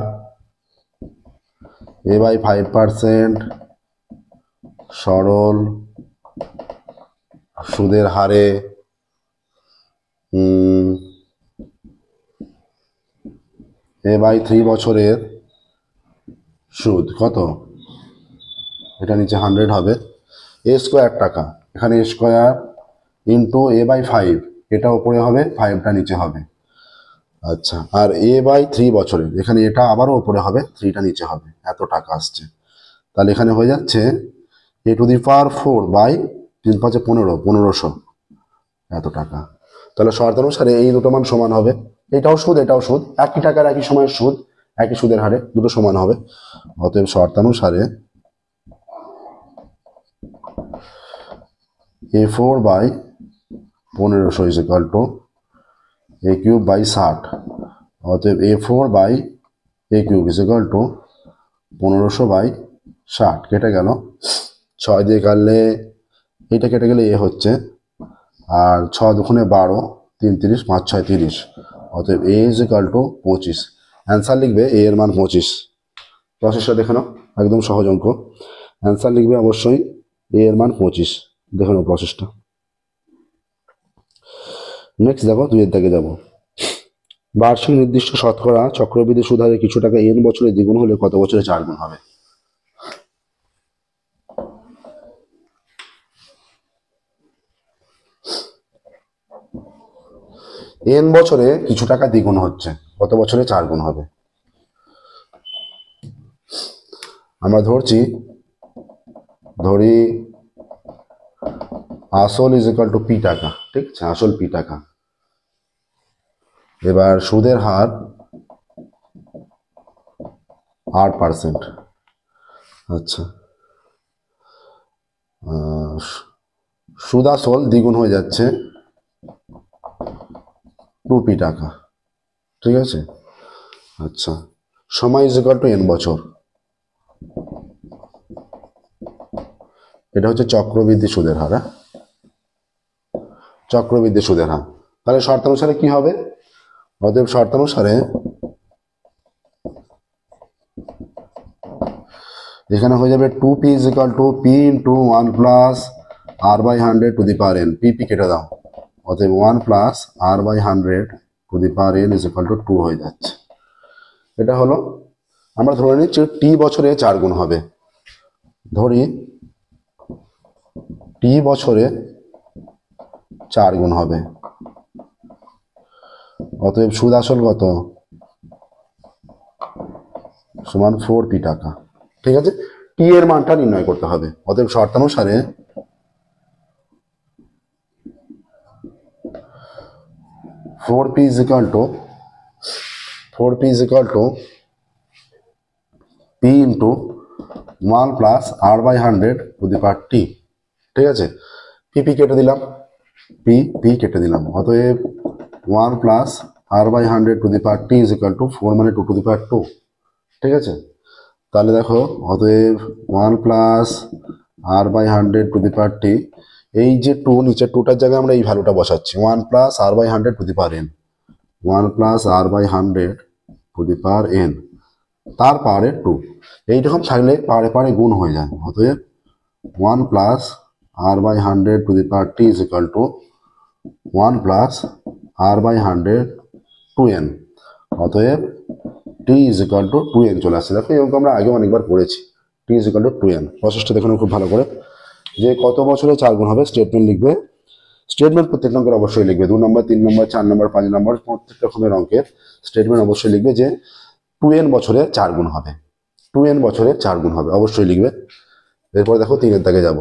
a/5% সরল সুদের হারে a/3 বছরের সুদ কত? এটা নিচে 100 হবে। a স্কোয়ার টাকা, এখানে a স্কোয়ার ইন্টু a/5, এটা উপরে হবে, 5টা নিচে হবে। আচ্ছা, আর a/3 বছরের, এখানে এটা আবারও উপরে হবে, 3টা নিচে হবে, এত টাকা আসছে। তাহলে এখানে হয়ে যাচ্ছে a⁴/3/15 এত টাকা। তাহলে শর্ত অনুসারে এই দুটো মান সমান হবে, এটাও সুদ এটাও সুদ, একই টাকার একই সময়ের সুদ, একই সুদের হারে, দুটো সমান হবে। অতএব শর্তানুসারে a4/15 is equal two a³/60। অতএব a4/a³ ইজ ইকুয়াল টু 1500/60। কেটে গেল, 6 দিয়ে কাটলে এইটা কেটে গেলে এ হচ্ছে, আর 6 দুগুণে 12, 3 30, 5 6 30। অতএব a is equal two 25। Answer লিখবে a এর মান 25। প্রসেসটা দেখে নাও, একদম সহজ অঙ্ক। অ্যান্সার লিখবে অবশ্যই a এর মান 25। দেখে নাও প্রসেসটা। নেক্সট দেখো, 2 দাগে যাব। বার্ষিক নির্দিষ্ট শতকরা চক্রবৃদ্ধি সুদ হারে কিছু টাকা n বছরে দ্বিগুণ হলে কত বছরে 4 গুণ হবে? n বছরে কিছু টাকা দ্বিগুণ হচ্ছে, কত বছরে 4 গুণ হবে? আমরা ধরি আসল ইজ ইকুয়াল টু p টাকা। ঠিক আছে, আসল p টাকা। এবার সুদের হার 8%। আচ্ছা, সুদ আসল দ্বিগুণ হয়ে যাচ্ছে 2p টাকা, ঠিক আছে। আচ্ছা, সময় ইজ ইকুয়াল টু n বছর, এটা হচ্ছে চক্রবৃদ্ধি সুদের হার। চক্রবৃদ্ধি সুদের হার, তাহলে শর্তানুসারে কি হবে? অতএব শর্তানুসারে এখানে হয়ে যাবে 2p is equal to p into 1 plus r by 100 to the power n। p কেটে দাও, অতএব 1 plus r by 100 to the power n is equal to 2 হয়ে যাচ্ছে। এটা হলো, আমরা ধরে নিচ্ছি t বছরে 4 গুণ হবে, ধরি t বছরে 4 গুণ হবে, অতএব সুদ আসল কত? সমান 4p টাকা, ঠিক আছে। টি এর মানটা নির্ণয় করতে হবে, অতএব শর্তানুসারে four P is equal to P into 1 plus r by 100 to the power t, ঠিক আছে। পি কেটে দিলাম, পি কেটে দিলাম, অতএব 1 plus r by 100 to the power t is equal to 4 মানে 2 টু দি পাওয়ার 2, ঠিক আছে। তাহলে দেখো, অতএব 1 plus r by 100 to the power t, এই যে 2 নিচে 2টার জায়গায় আমরা এই ভ্যালুটা বসাচ্ছি, 1 plus r by 100 to the power n, 1 plus r by 100 to the power n, তার পাওয়ারে 2। এইরকম থাকলে পাওয়ারে পাওয়ারে গুণ হয়ে যায়, অতএব 1 plus r by 100 to the power t is equal to 1 plus r by 100 2n, অতএব t is equal two 2n চলে আসছে। দেখো এই অঙ্ক আমরা আগে অনেকবার করেছি, t is equal two 2n। প্রসেসটা দেখুন খুব ভালো করে, যে কত বছরে 4 গুণ হবে স্টেটমেন্ট লিখবে। স্টেটমেন্ট প্রত্যেক অঙ্কের অবশ্যই লিখবে, 2 নম্বর 3 নম্বর 4 নম্বর 5 নম্বর প্রত্যেক রকমের অঙ্কের স্টেটমেন্ট অবশ্যই লিখবে যে 2n বছরে 4 গুণ হবে, 2n বছরে 4 গুণ হবে, অবশ্যই লিখবে। এরপর দেখো 3 এর দাগে যাব।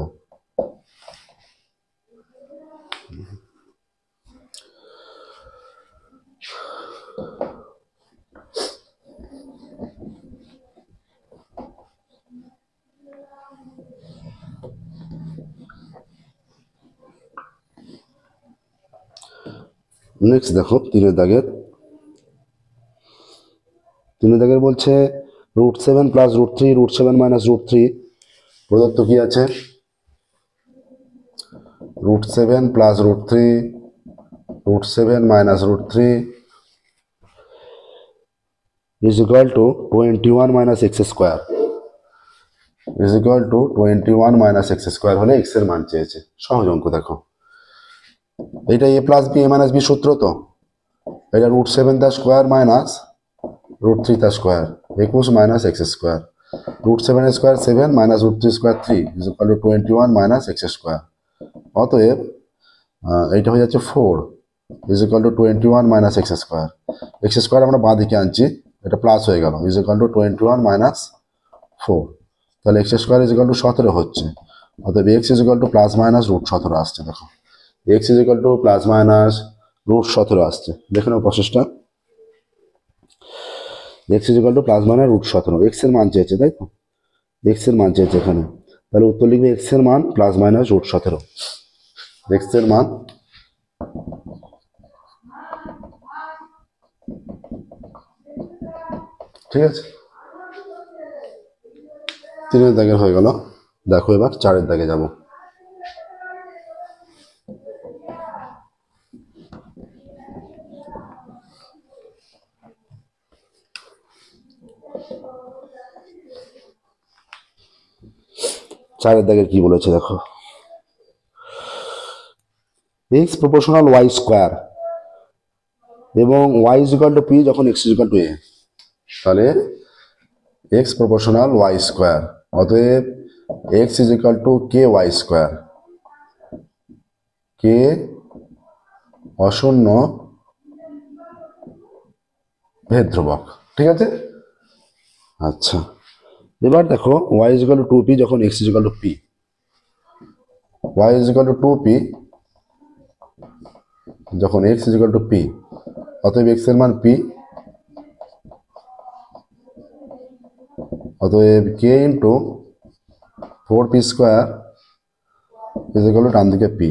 নেক্সট দেখো 3 এর দাগের বলছে √7 প্লাস √3 √7 মাইনাস √3 প্রদত্ত কি আছে? √7 plus √3 √7 minus √3 is equal to 21 minus X square, is equal to 21 minus X square হলে এক্স এর মান চেয়েছে। সহজ অঙ্ক দেখো, এটা a plus B, a minus B সূত্র, তো এটা √7 তার স্কোয়ার মাইনাস √3 তার square 21 minus X square, √7 square 7 minus √3 square 3 is equal to 21 minus X square. অতএব এইটা হয়ে যাচ্ছে 4 is equal to 21 minus X square আমরা বাঁ দিকে আনছি, এটা প্লাস হয়ে গেল, ইজ ইকুয়াল টু 21 মাইনাস 4, তাহলে x square is equal two 17 হচ্ছে। অতএব X is equal two plus minus √17 আসছে। দেখো x is equal two plus minus √17 আসছে, দেখে নাও প্রসেসটা। X is equal two plus minus √17, x এর মান চেয়েছে, তাই তো, এক্স এর মান চেয়েছে এখানে, তাহলে উত্তর লিখবে এক্স এর মান প্লাস মাইনাস √17, এক্স এর মান ঠিক আছে। 3 এর দাগের হয়ে গেল। দেখো এবার 4 এর দাগে যাব। চারের দাগের কি বলেছে দেখো, x প্রপোর্শনাল y স্কোয়ার এবং y is equal to p যখন x is equal two a, তাহলে x প্রপোর্শনাল y স্কোয়ার, অতএব x is equal two ky square, k অশূন্য ভেদ ধ্রুবক, ঠিক আছে। আচ্ছা, এবার দেখো y is equal to 2p যখন x is equal to p, y is equal to 2p যখন x is equal to p, অতএব x এর মান p, অতএব k into 4p square is equal to ডান দিকে P,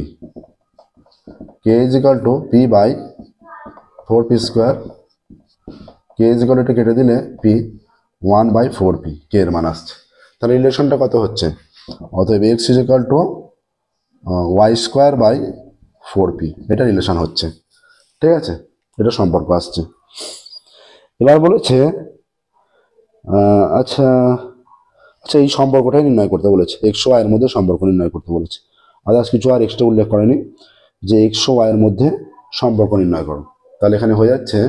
K is equal to P by 4p square, K is equal to এটা কেটে দিলে পি 1/4p, কে এর মান আসছে। তাহলে রিলেশনটা কত হচ্ছে? অতএব X is equal to Y square by 4p, এটা রিলেশন হচ্ছে। ঠিক আছে, এটা সম্পর্ক আসছে। এবার বলেছে আচ্ছা আচ্ছা এই সম্পর্কটাই নির্ণয় করতে বলেছে, এক্স ও ওয়াইয়ের মধ্যে সম্পর্ক নির্ণয় করতে বলেছে। আদার্স কিছু আর এক্সট্রা উল্লেখ করেনি, যে এক্স ও ওয়াইয়ের মধ্যে সম্পর্ক নির্ণয় করো। তাহলে এখানে হয়ে যাচ্ছে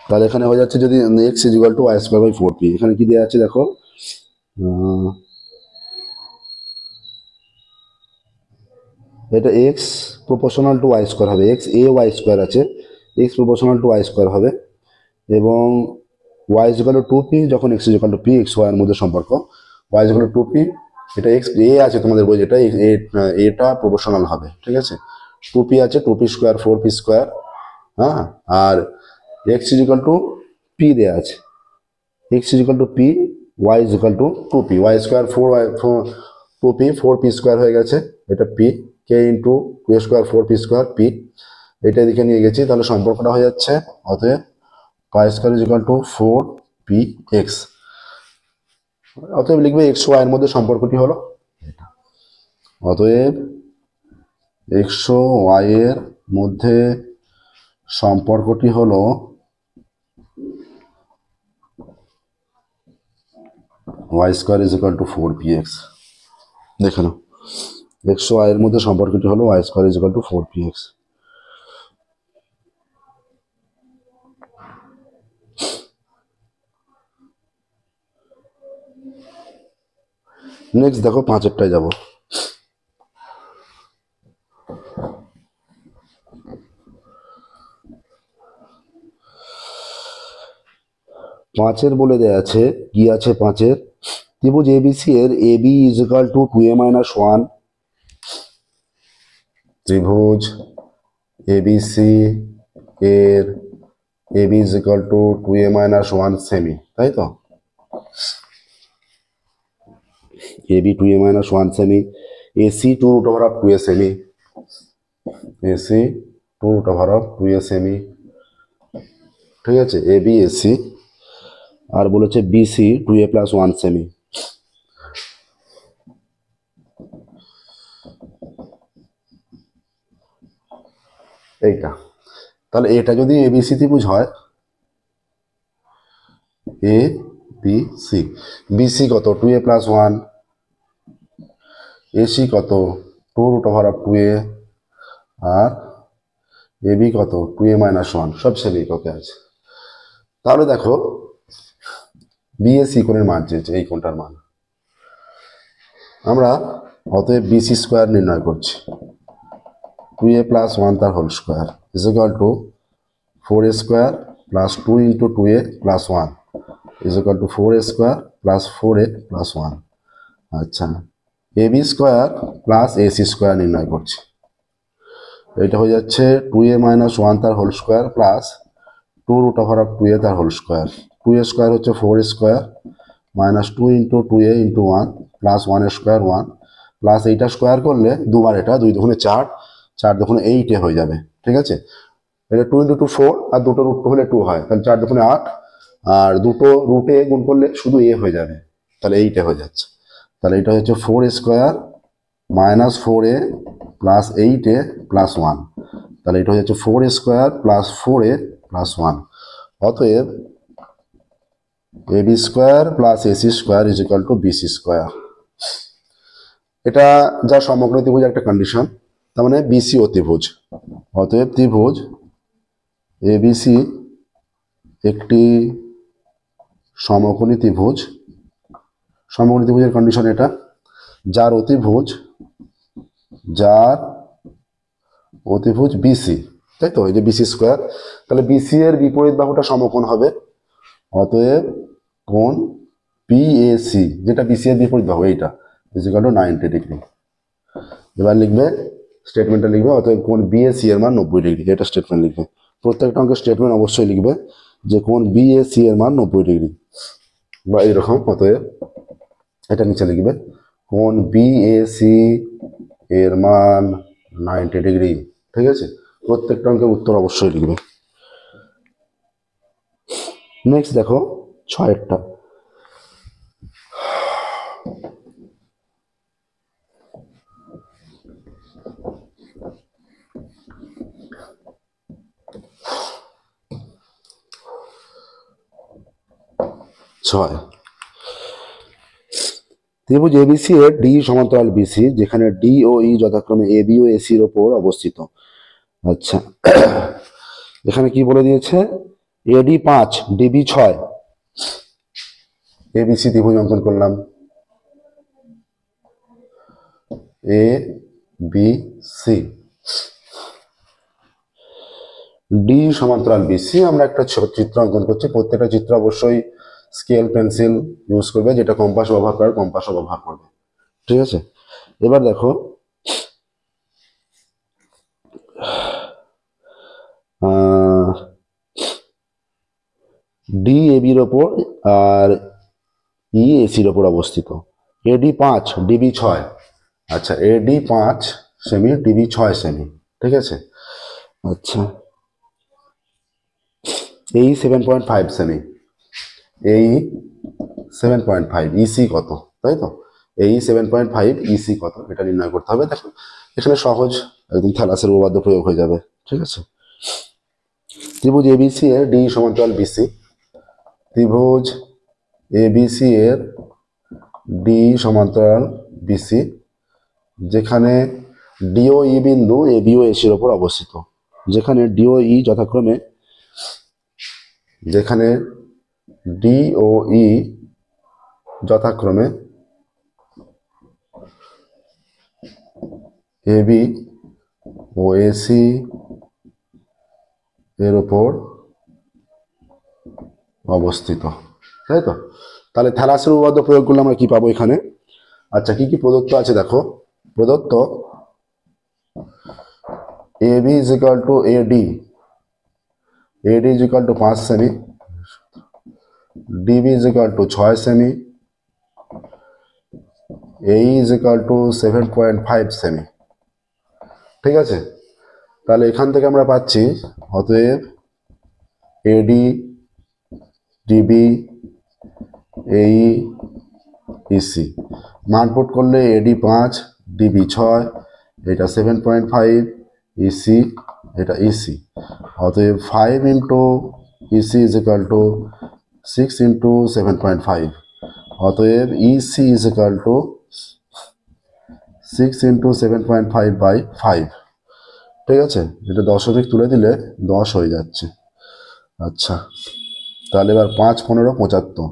তাহলে এখানে হয়ে যাচ্ছে যদি X is equal to Y square by 4p, এখানে কি দেওয়া আছে দেখো, এটা X proportional to Y square হবে, এক্স এ ওয়াই স্কোয়ার আছে, X proportional to Y square হবে, এবং Y is equal to 2p, যখন X is equal to P, X ওয়াইয়ের মধ্যে সম্পর্ক Y is equal to 2p, এটা এক্স এ আছে তোমাদের বই যেটা, এটা প্রপোর্শনাল হবে। ঠিক আছে, 2p আছে, 2p স্কোয়ার 4p স্কোয়ার, হ্যাঁ, আর x is equal to p দেওয়া আছে, x is equal to p, y is equal to 2p, y square 2p 4p square হয়ে গেছে, এটা পি, কে into 2 square 4p square p, এটা এদিকে নিয়ে গেছি, তাহলে সম্পর্কটা হয়ে যাচ্ছে অতএব y square is equal to 4px, অতএব লিখবে এক্স ওয়াই এর মধ্যে সম্পর্কটি হলো এটা। অতএব এক্স ওয়াই এর মধ্যে সম্পর্কটি হলো Y square is equal to 4px। দেখে নাও, এক্স ওয়াই এর মধ্যে সম্পর্কটি হলো Y square is equal to 4px। Next দেখো 5-এরটায় যাব। পাঁচের বলে দেয়া আছে, কি আছে 5-এর, ত্রিভুজ এবিসি এর A B is equal to 2a-1, ত্রিভুজ এবিসি এর A B is equal to 2a-1 সেমি, তাই তো, এ বি 2a-1 সেমি, এসি 2√2a সেমি, এসি 2√2a সেমি। ঠিক আছে, এ বি এসি, আর বলেছে বিসি 2a+1 সেমি। এইটা, তাহলে এটা যদি এবিসি ত্রিভুজ হয়, এ বি সি, বিসি কত 2a+1, এসি কত 2√2a, আর এবি কত 2a-1, সব সেমি এককে আছে। তাহলে দেখো বিএসি কোণের মান চেয়েছে, এই কোণটার মান আমরা অতএব বিসি স্কোয়ার নির্ণয় করছি, 2a+1 তার whole square is equal to 4a square plus 2 into 2a+1 is equal to 4a square plus 4a+1। আচ্ছা, AB square plus AC square নির্ণয় করছি, এটা হয়ে যাচ্ছে 2a-1 তার হোল স্কোয়ার প্লাস 2√2a তার হোল স্কোয়ার, 2a স্কোয়ার হচ্ছে 4a square minus 2 into 2a into 1 plus 1 square 1 plus এইটা স্কোয়ার করলে দুবার, এটা 2 দুগুণে 4, 4 দুগুণে 8 হয়ে যাবে। ঠিক আছে, এটা 2 ইন্টু 2 4, আর দুটো রুট 2 হলে 2 হয়, তাহলে 4 দুগুণে 8, আর দুটো রুটে গুণ করলে শুধু এ হয়ে যাবে, তাহলে 8 হয়ে যাচ্ছে। তাহলে এটা হচ্ছে 4a square minus 4a plus 8a plus 1, তাহলে এটা হচ্ছে 4a square plus 4a plus 1। অতএব A B square plus AC square is equal to BC square. এটা যা সমগ্র ত্রিভুজ একটা কন্ডিশন, তার মানে বিসি অতিভুজ। অতএব ত্রিভুজ এবিসি একটি সমকোণী ত্রিভুজ, সমকোণী ত্রিভুজের কন্ডিশন এটা, যার অতিভুজ বিসি, তাই তো, এই যে বিসি স্কোয়ার, তাহলে বিসি এর বিপরীত বাহুটা সমকোণ হবে, অতএব কোণ পিএসি, যেটা বিসি এর বিপরীত বাহু, এইটা ইজ ইকুয়াল টু 90 ডিগ্রি। এবার লিখবে স্টেটমেন্টটা লিখবে, অতএব কোণ বিএসি এর মান 90 ডিগ্রি, এটা স্টেটমেন্ট লিখবে। প্রত্যেকটা অঙ্কের স্টেটমেন্ট অবশ্যই লিখবে যে কোন বি এ সি এর মান 90 ডিগ্রি বা এরকম। অতএব এটা নিচে লিখবে কোন বি এ সি এর মান 90 ডিগ্রি। ঠিক আছে, প্রত্যেকটা অঙ্কের উত্তর অবশ্যই লিখবে। নেক্সট দেখো 6-এরটা। ত্রিভুজ এবিসি এর ডি সমান্তরাল বিসি যেখানে ডি ও ই যথাক্রমে এ বি ও এসির ওপর অবস্থিত। আচ্ছা, এখানে কি বলে দিয়েছে, এডি 5 ডিবি 6। এবিসি ত্রিভুজ অঙ্কন করলাম, এ বি সি, ডি সমান্তরাল বিসি। আমরা একটা চিত্র অঙ্কন করছি, প্রত্যেকটা চিত্র অবশ্যই স্কেল পেন্সিল ইউজ করবে, যেটা কম্পাস ব্যবহার করে কম্পাসও ব্যবহার করবে। ঠিক আছে, এবার দেখো ডি এ বির ওপর আর ই এসির ওপর অবস্থিত। এডি 5 ডিবি 6। আচ্ছা, এডি 5 সেমি ডিবি 6 সেমি। ঠিক আছে, আচ্ছা এই 7.5 সেমি, এই 7.5, ইসি কত, তাই তো? এই 7.5 ইসি কত এটা নির্ণয় করতে হবে। দেখো এখানে সহজ, একদম থ্যালাসের উপপাদ্য প্রয়োগ হয়ে যাবে। ঠিক আছে, ত্রিভুজ এবিসি এর ডি সমান্তরাল বিসি, ত্রিভুজ এবিসি এর ডি সমান্তরাল বিসি যেখানে ডিও ই বিন্দু এ বি ও এসির ওপর অবস্থিত। যেখানে ডিও ই যথাক্রমে, যেখানে ডি ও ই যথাক্রমে এ বি ও এসি এর ওপর অবস্থিত, তাই তো? তাহলে থ্যালাসের উপপাদ্য প্রয়োগ করলে আমরা কি পাবো এখানে? আচ্ছা, কি কি প্রদত্ত আছে দেখো। প্রদত্ত A B is equal to AD, AD is equal to 5 সেমি, ডিবি ইজ ইকুয়াল টু 6 সেমি, এই ইজ ইকুয়াল টু 7.5 সেমি। ঠিক আছে, তাহলে এখান থেকে আমরা পাচ্ছি অতএব এডি ডিবি এই ইসি মান পুট করলে এডি 5 ডিবি 6, এটা 7.5, ইসি এটা ইসি। অতএব 5 into EC is equal to 6 into 7.5। অতএব EC is equal to 6 into 7.5 by 5। ঠিক আছে, এটা দশমিক তুলে দিলে 10 হয়ে যাচ্ছে। আচ্ছা, তাহলে এবার 5 15 75।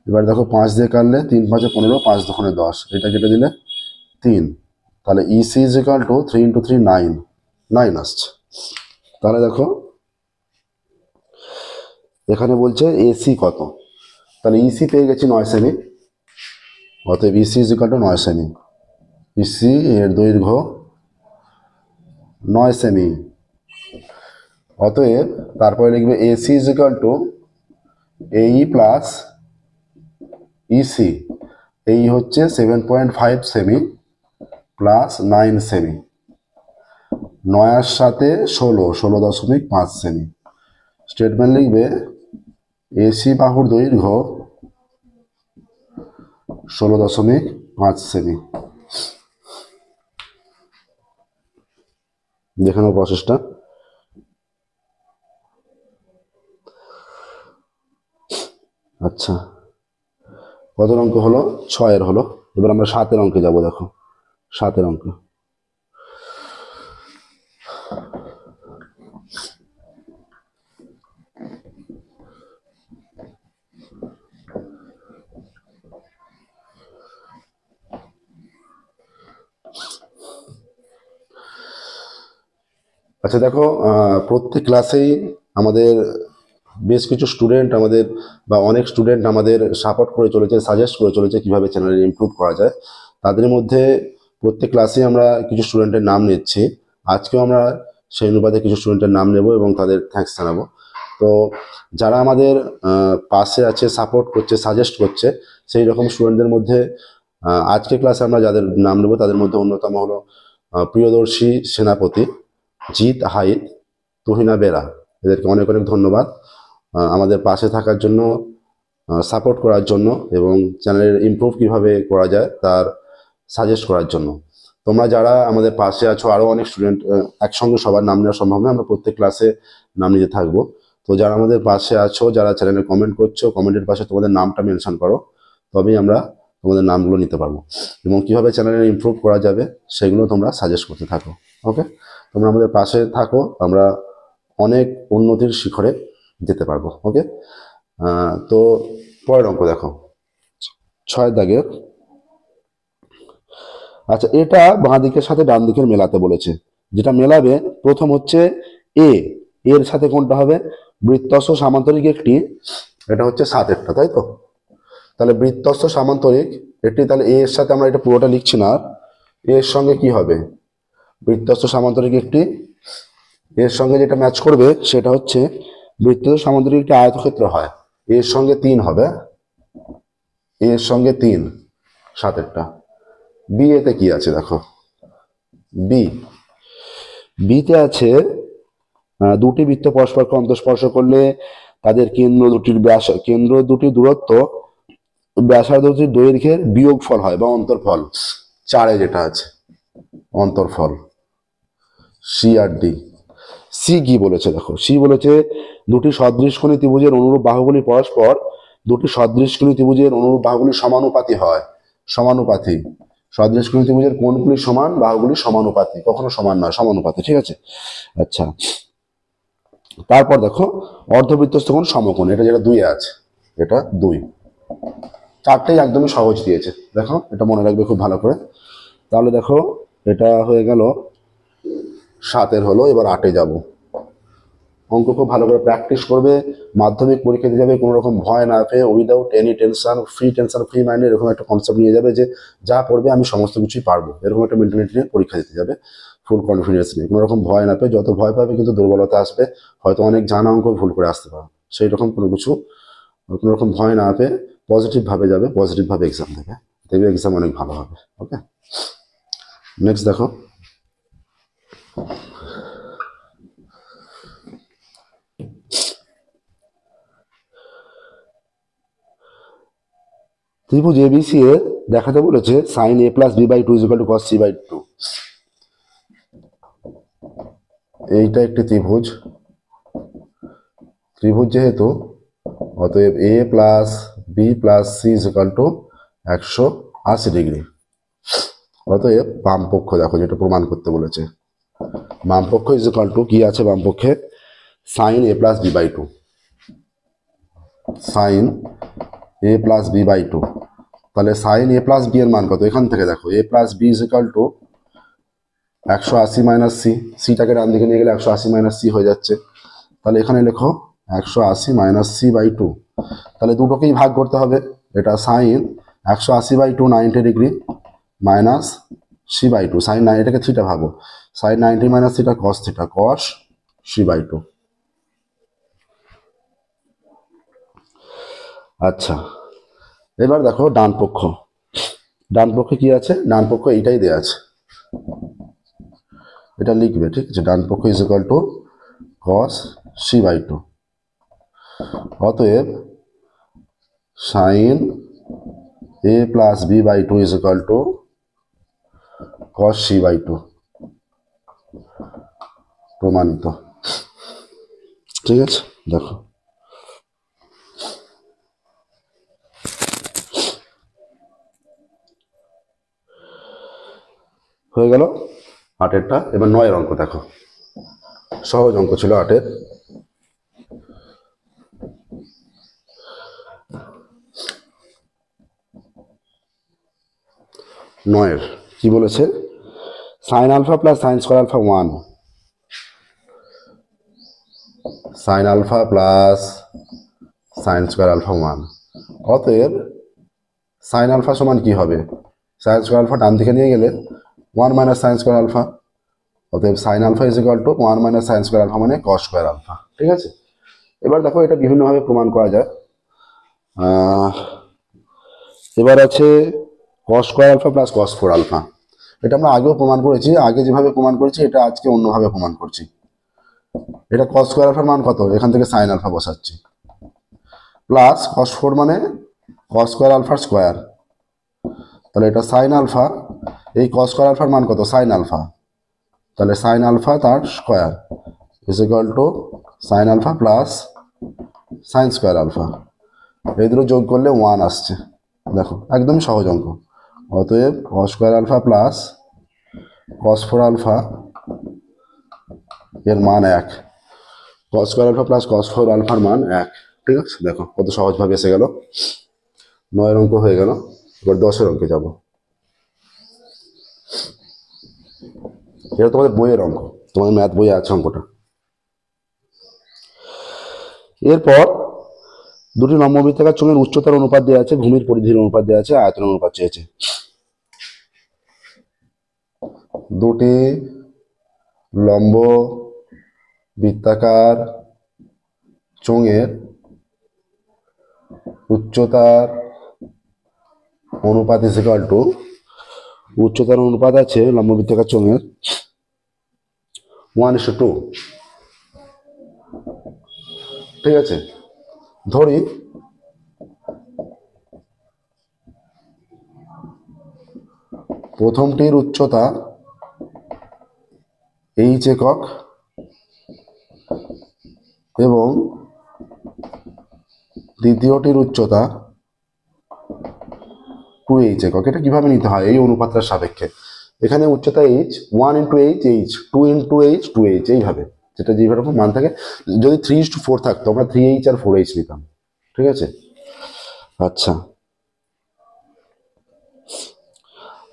এবার দেখো 5 দিয়ে কাটলে 3 5 15, 5 2 10, এটা কেটে দিলে 3। তাহলে EC is equal to 3 into 3 9, 9 আসছে। তাহলে দেখো এখানে বলছে এসি কত, তাহলে ইসি পেয়ে গেছি 9 সেমি। অতএব EC is equal two 9 semi. EC এর দৈর্ঘ্য 9 সেমি। অতএব তারপরে লিখবে এসি ইজ ইকুয়াল টু এই প্লাস ইসি। এই হচ্ছে 7.5 সেমি প্লাস 9 সেমি, 9 সাথে 16.5 সেমি। স্টেটমেন্ট লিখবে এসি বাহুর দৈর্ঘ্য 16.5 সেমি। দেখানো প্রসেসটা। আচ্ছা, কত অঙ্ক হলো? 6 হলো। এবার আমরা 7 অঙ্কে যাব। দেখো 7 অঙ্ক। আচ্ছা দেখো, প্রত্যেক ক্লাসেই আমাদের বেশ কিছু স্টুডেন্ট আমাদের বা অনেক স্টুডেন্ট আমাদের সাপোর্ট করে চলেছে, সাজেস্ট করে চলেছে কিভাবে চ্যানেলে ইমপ্রুভ করা যায়। তাদের মধ্যে প্রত্যেক ক্লাসে আমরা কিছু স্টুডেন্টের নাম নিচ্ছি। আজকেও আমরা সেই অনুপাতে কিছু স্টুডেন্টের নাম নেব এবং তাদের থ্যাঙ্কস জানাবো। তো যারা আমাদের পাশে আছে, সাপোর্ট করছে, সাজেস্ট করছে, সেই রকম স্টুডেন্টদের মধ্যে আজকে ক্লাসে আমরা যাদের নাম নেব তাদের মধ্যে অন্যতম হলো প্রিয়দর্শী সেনাপতি, জিৎ হাইদ, তুহিনা বেরা। এদেরকে অনেক অনেক ধন্যবাদ আমাদের পাশে থাকার জন্য, সাপোর্ট করার জন্য এবং চ্যানেলের ইমপ্রুভ কিভাবে করা যায় তার সাজেস্ট করার জন্য। তোমরা যারা আমাদের পাশে আছো, আরও অনেক স্টুডেন্ট, একসঙ্গে সবার নাম নেওয়া সম্ভব নয়, আমরা প্রত্যেক ক্লাসে নাম নিতে থাকবো। তো যারা আমাদের পাশে আছো, যারা চ্যানেলে কমেন্ট করছো, কমেন্টের পাশে তোমাদের নামটা মেনশন করো, তবেই আমরা তোমাদের নামগুলো নিতে পারবো। এবং কীভাবে চ্যানেলে ইমপ্রুভ করা যাবে সেগুলো তোমরা সাজেস্ট করতে থাকো। ওকে, তোমরা আমাদের পাশে থাকো, আমরা অনেক উন্নতির শিখরে যেতে পারবো। ওকে, তো পরের অঙ্ক দেখো 6 দাগের। আচ্ছা, এটা বাঁ দিকের সাথে ডান দিকের মেলাতে বলেছে। যেটা মেলাবে প্রথম হচ্ছে এর সাথে কোনটা হবে? বৃত্তস্থ সামান্তরিক একটি, এটা হচ্ছে 7-এরটা, তাই তো? তাহলে বৃত্তস্থ সামান্তরিক একটি, তাহলে এর সাথে আমরা এটা পুরোটা লিখছি না, এর সঙ্গে কি হবে? বৃত্তস্থ সামান্তরিক একটি এর সঙ্গে যেটা ম্যাচ করবে সেটা হচ্ছে বৃত্তস্থ সামান্তরিক একটি আয়তক্ষেত্র হয়, এর সঙ্গে 3 হবে, এর সঙ্গে 3, 7-এরটা। বি এতে কি আছে দেখো, বিতে আছে দুটি বৃত্ত পরস্পরকে অন্তঃস্পর্শ করলে তাদের কেন্দ্র দুটির দূরত্ব ব্যাসার্ধ দুটির দৈর্ঘ্যের বিয়োগফল হয় বা অন্তরফল। 4-এ যেটা আছে অন্তরফল, সি আর ডি। সি কি বলেছে দেখো, সি বলেছে দুটি সদৃশকোণী ত্রিভুজের অনুরূপ বাহুগুলি পরস্পর, দুটি সদৃশকোণী ত্রিভুজের অনুরূপ বাহুগুলি সমানুপাতী হয়। সমানুপাতী, সদৃশকোণী ত্রিভুজের কোণগুলি সমান, বাহুগুলি সমানুপাতী, কখনো সমান নয়, সমানুপাতী। ঠিক আছে, আচ্ছা। তারপর দেখো অর্ধবৃত্তস্থ কোণ সমকোণ, এটা যেটা 2-এ আছে, এটা 2। 4টেই একদমই সহজ দিয়েছে, দেখো এটা মনে রাখবে খুব ভালো করে। তাহলে দেখো এটা হয়ে গেল 7-এর হলো, এবার 8-এ যাব। অঙ্ক খুব ভালো করে প্র্যাকটিস করবে, মাধ্যমিক পরীক্ষা দিতে যাবে কোনো রকম ভয় না পেয়ে, উইদাউট এনি টেনশন, ফ্রি মাইন্ডে এরকম একটা কনসেপ্ট নিয়ে যাবে যে যা পড়বে আমি সমস্ত কিছুই পারবো, এরকম একটা মেন্টালিটি নিয়ে পরীক্ষা দিতে যাবে, ফুল কনফিডেন্স নিয়ে, কোনো রকম ভয় না পেয়ে। যত ভয় পাবে কিন্তু দুর্বলতা আসবে, হয়তো অনেক জানা অঙ্ক ভুল করে আসতে পারো, সেই রকম কোনো রকম ভয় না পেয়ে পজিটিভভাবে যাবে, পজিটিভভাবে এক্সাম দেবে এক্সাম অনেক ভালো হবে। ওকে, নেক্সট দেখো ত্রিভুজ এবিসি এর দেখাতে বলেছে sin a + b/2 = cos c/2। এইটা একটি ত্রিভুজ যেহেতু, অতএব a + b + c = 180 ডিগ্রি। অতএব বাম পক্ষ দেখো, যেটা প্রমাণ করতে বলেছে, বাম পক্ষ = কি আছে? বাম পক্ষে sin a + b/2, sin a + b/2। তাহলে sin a + b এর মান কত? এখান থেকে দেখো a + b = 180 - c, সিটাকে ডান দিকে নিয়ে গেলে 180 - c হয়ে যাচ্ছে। তাহলে এখানে লেখো 180 - c/2। তাহলে দুটোকেই ভাগ করতে হবে, এটা sin 180/2 90 degree minus c/2, sin, এটাকে থিটা ভাবো, sin 90 - theta cos theta, cos c/2। আচ্ছা, এবার দেখো ডান পক্ষে কি আছে? ডান পক্ষ এইটাই দেওয়া আছে, এটা লিখবে, ঠিক আছে? ডান পক্ষ = cos c/2। অতএব sin a + b/2 = cos c/2, প্রমাণিত। ঠিক আছে, দেখো হয়ে গেল 8-এরটা। এবার 9-এর অঙ্ক দেখো, সহজ অঙ্ক ছিল 8-এর। কি বলেছে? sin α + sin² α 1, sin α + sin² α 1। অতএব sin α সমান কি হবে? sin² α ডান দিকে নিয়ে গেলে 1 - sin² α, অতএব sine alpha is equal to 1 minus sine square alpha মানে কস স্কোয়ার আলফা। ঠিক আছে, এবার দেখো এটা বিভিন্নভাবে প্রমাণ করা যায়। এবার আছে cos square alpha plus cos four alpha. এটা আমরা আগেও প্রমাণ করেছি, আগে যেভাবে প্রমাণ করেছি এটা আজকে অন্যভাবে প্রমাণ করছি। এটা কস স্কোয়ার আলফার মান কত, এখান থেকে সাইন আলফা বসাচ্ছি, প্লাস কস ফোর মানে কস স্কোয়ার আলফার স্কোয়ার, তাহলে এটা সাইন আলফা, এই কস স্কোয়ার আলফার মান কত সাইন আলফা, তাহলে সাইন আলফা তার square is equal to sine alpha plus sine square alpha. এই দুটো যোগ করলে 1 আসছে, দেখো একদমই সহজ অঙ্ক। অতএব cos square alpha plus cos four alpha এর মান 1, cos square alpha plus cos four আলফার মান 1। ঠিক আছে, দেখো কত সহজভাবে এসে গেল, 9 অঙ্ক হয়ে গেল। এবার 10 অঙ্কে যাব। এটা তোমাদের বইয়ের অঙ্ক, তোমাদের ম্যাথ বইয়ে আছে অঙ্কটা। এরপর দুটি লম্ববৃত্তাকার চোঙের উচ্চতার অনুপাত দেওয়া আছে, ভূমির পরিধির অনুপাত দেওয়া আছে, আয়তনের অনুপাত চেয়েছে। দুটি লম্ব বৃত্তাকার চোঙের উচ্চতার অনুপাত ইজ ইকুয়াল টু, উচ্চতার অনুপাত আছে লম্ব বৃত্তাকার চোঙের 1:2। ঠিক আছে, ধরি প্রথমটির উচ্চতা h একক এবং দ্বিতীয়টির উচ্চতা 2h একক। এটা কিভাবে নিতে হয় এই অনুপাতটার সাপেক্ষে, এখানে উচ্চতা h, 1 into h, h 2 into h 2h, এইভাবে যেটা যেভাবে মান থাকে। যদি 3:4 থাকতো আমরা 3h আর 4h নিতাম। ঠিক আছে, আচ্ছা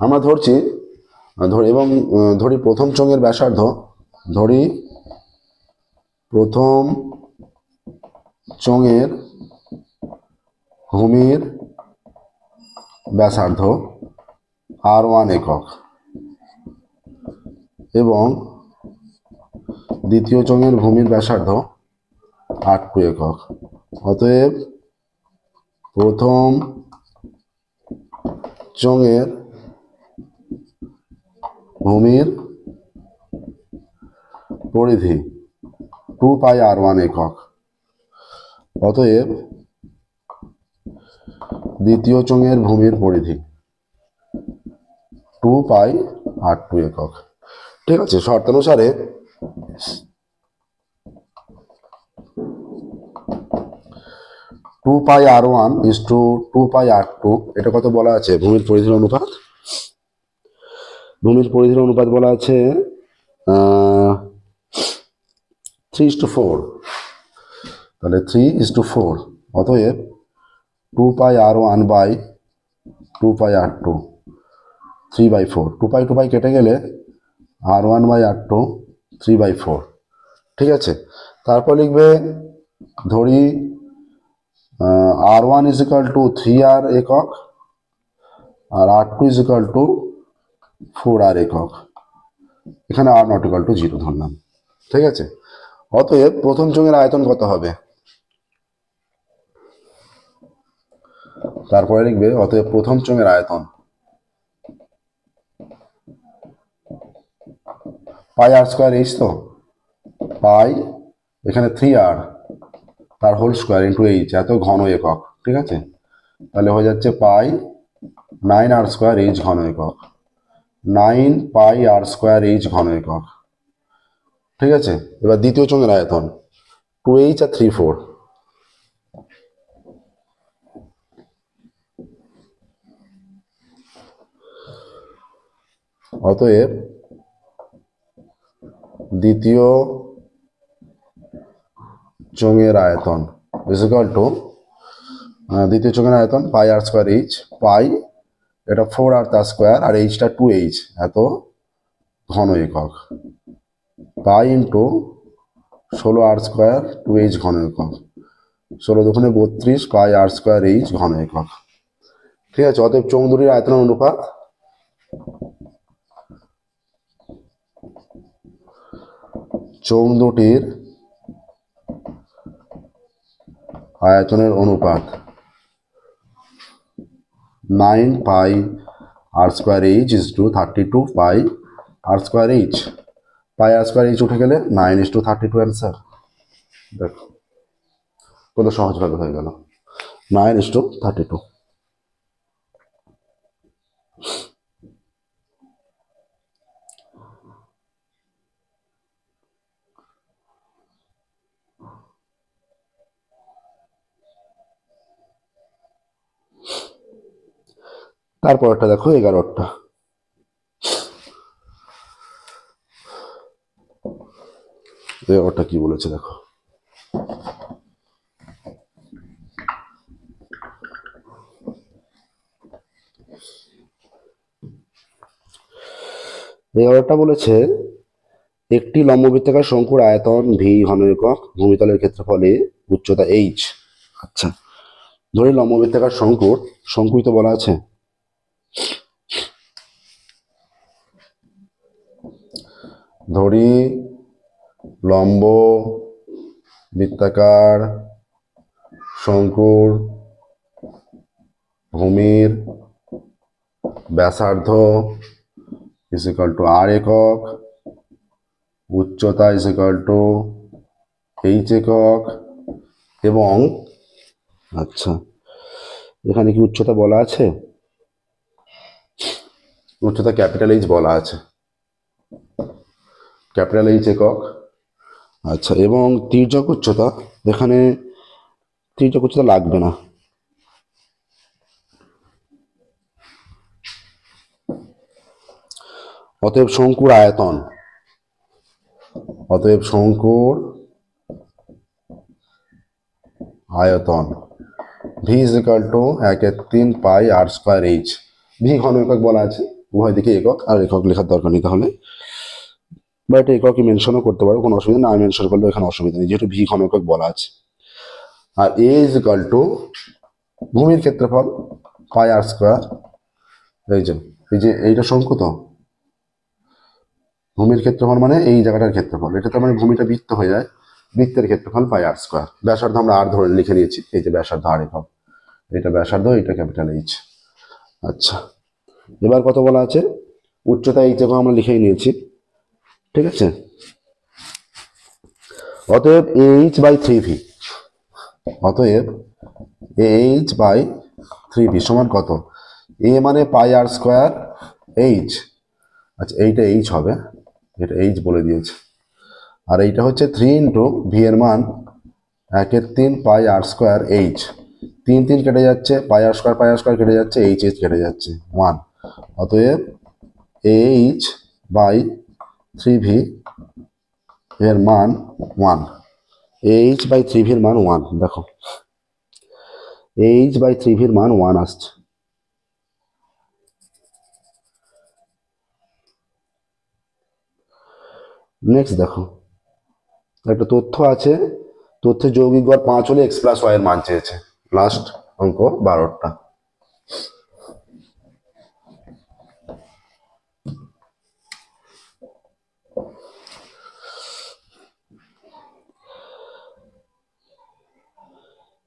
আমরা ধরছি এবং ধরি প্রথম চোঙের ব্যাসার্ধ, ধরি প্রথম চোঙের ভূমির ব্যাসার্ধ r1 একক এবং দ্বিতীয় চোঙের ভূমির ব্যাসার্ধ r2 একক। অতএব প্রথম চোঙের ভূমির পরিধি 2πr1 একক, অতএব দ্বিতীয় চোঙের ভূমির পরিধি 2πr2 একক। ঠিক আছে, শর্তানুসারে two pi r1 is two 2πr2, এটা কত বলা আছে ভূমির পরিধির অনুপাত, ভূমির পরিধির অনুপাত বলা আছে 3:4, তাহলে 3:4। অতএব 2πr1 বাই 2πr2 3/4, 2π কেটে গেলে r1 বাই r2 3/4। ঠিক আছে, তারপর লিখবে ধরি r1 is equal two 3r একক আর r2 is equal two 4r একক, এখানে r নট ইকুয়াল টু 0 ধরলাম। ঠিক আছে, অতএব প্রথম চোঙের আয়তন কত হবে, তারপরে লিখবে অতএব প্রথম চোঙের আয়তন πr²h, তো পাই এখানে 3r তার হোল স্কোয়ার ইন্টু h, এত ঘন একক। ঠিক আছে, তাহলে হয়ে যাচ্ছে পাই 9r²h ঘন একক, 9πr²h ঘন একক। ঠিক আছে, এবার দ্বিতীয় চোঙের আয়তন 2h আর 3/4, অতএব দ্বিতীয় চোঙের আয়তন ইজ ইকুয়াল টু, দ্বিতীয় চোঙের আয়তন πr²h, পাই এটা 4r তার স্কোয়ার আর এইচটা 2h এত ঘন একক, পাই ইন্টু 16r² 2h ঘন একক, 16 দুগুণে 32 πr²h ঘন একক। ঠিক আছে, অতএব চোঙ দুটির আয়তনের অনুপাত চোঙ দুটির আয়তনের অনুপাত 9 pi R square h is to 32 pi R square h. Pi R square h উঠে গেলে 9:32 অ্যান্সার। দেখো কত সহজভাবে হয়ে গেল, 9:32। তারপরটা দেখো 11টা। কি বলেছে দেখো, বলেছে একটি লম্ববৃত্তাকার শঙ্কুর আয়তন ভি ঘন একক, ভূমিতলের ক্ষেত্রফলে উচ্চতা এইচ। আচ্ছা, ধরি লম্ববৃত্তাকার শঙ্কুই তো বলা আছে, ধরি লম্ব বৃত্তাকার শঙ্কুর ভূমির ব্যাসার্ধ ইকুয়াল টু আর একক, উচ্চতা ইকুয়াল টু এইচ একক, এবং আচ্ছা এখানে কি উচ্চতা বলা আছে? উচ্চতা ক্যাপিটাল এইচ বলা আছে, ক্যাপিটাল এইচ একক। আচ্ছা, এবং তির্যক উচ্চতা, এখানে তির্যক উচ্চতা লাগবে না। অতএব শঙ্কুর আয়তন, V is equal to 1/3 pi R square H. V ঘন একক বলা আছে, উভয় দিকে একক, আর একক লেখার দরকার নেই তাহলে, বা এটা এককই মেনশনও করতে পারো, কোনো অসুবিধা না, মেনশন করলেও এখানে অসুবিধা নেই, যেহেতু ভি ঘন একক বলা আছে। আর এ ইজ ইকুয়াল টু ভূমির ক্ষেত্রফল পাই আর স্কোয়ার। এই যে এইটা শঙ্কু, তো ভূমির ক্ষেত্রফল মানে এই জায়গাটার ক্ষেত্রফল, এটা তার মানে ভূমিটা বৃত্ত হয়ে যায়, বৃত্তের ক্ষেত্রফল পাই আর স্কোয়ার। ব্যাসার্ধ আমরা আর ধরে লিখে নিয়েছি, এই যে ব্যাসার্ধ আর একক, এটা ব্যাসার্ধ, এটা ক্যাপিটাল এইচ। আচ্ছা, এবার কত বলা আছে? উচ্চতা এইচ একক আমরা লিখেই নিয়েছি, ঠিক আছে। অতএব এইচ বাই 3ভি, অতএব এইচ বাই 3ভি সমান কত? এ মানে পাই আর স্কোয়ার এইচ, আচ্ছা এইটা এইচ হবে, এটা এইচ বলে দিয়েছে, আর এইটা হচ্ছে 3 ইন্টু ভি এর মান 1/3 পাই আর স্কোয়ার এইচ। 3 কেটে যাচ্ছে, পাই আর স্কোয়ার কেটে যাচ্ছে, এইচ কেটে যাচ্ছে 1। অতএব এইচ বাই 3ভি এর মান 1, এইচ বাই 3ভি এর মান 1। দেখো এইচ বাই 3ভি এর মান 1 আসছে। নেক্সট দেখো, একটা তথ্য আছে, তথ্যের যৌগিক গড় 5 হলে x প্লাস ওয়াই এর মান চেয়েছে। লাস্ট অঙ্ক 12টা।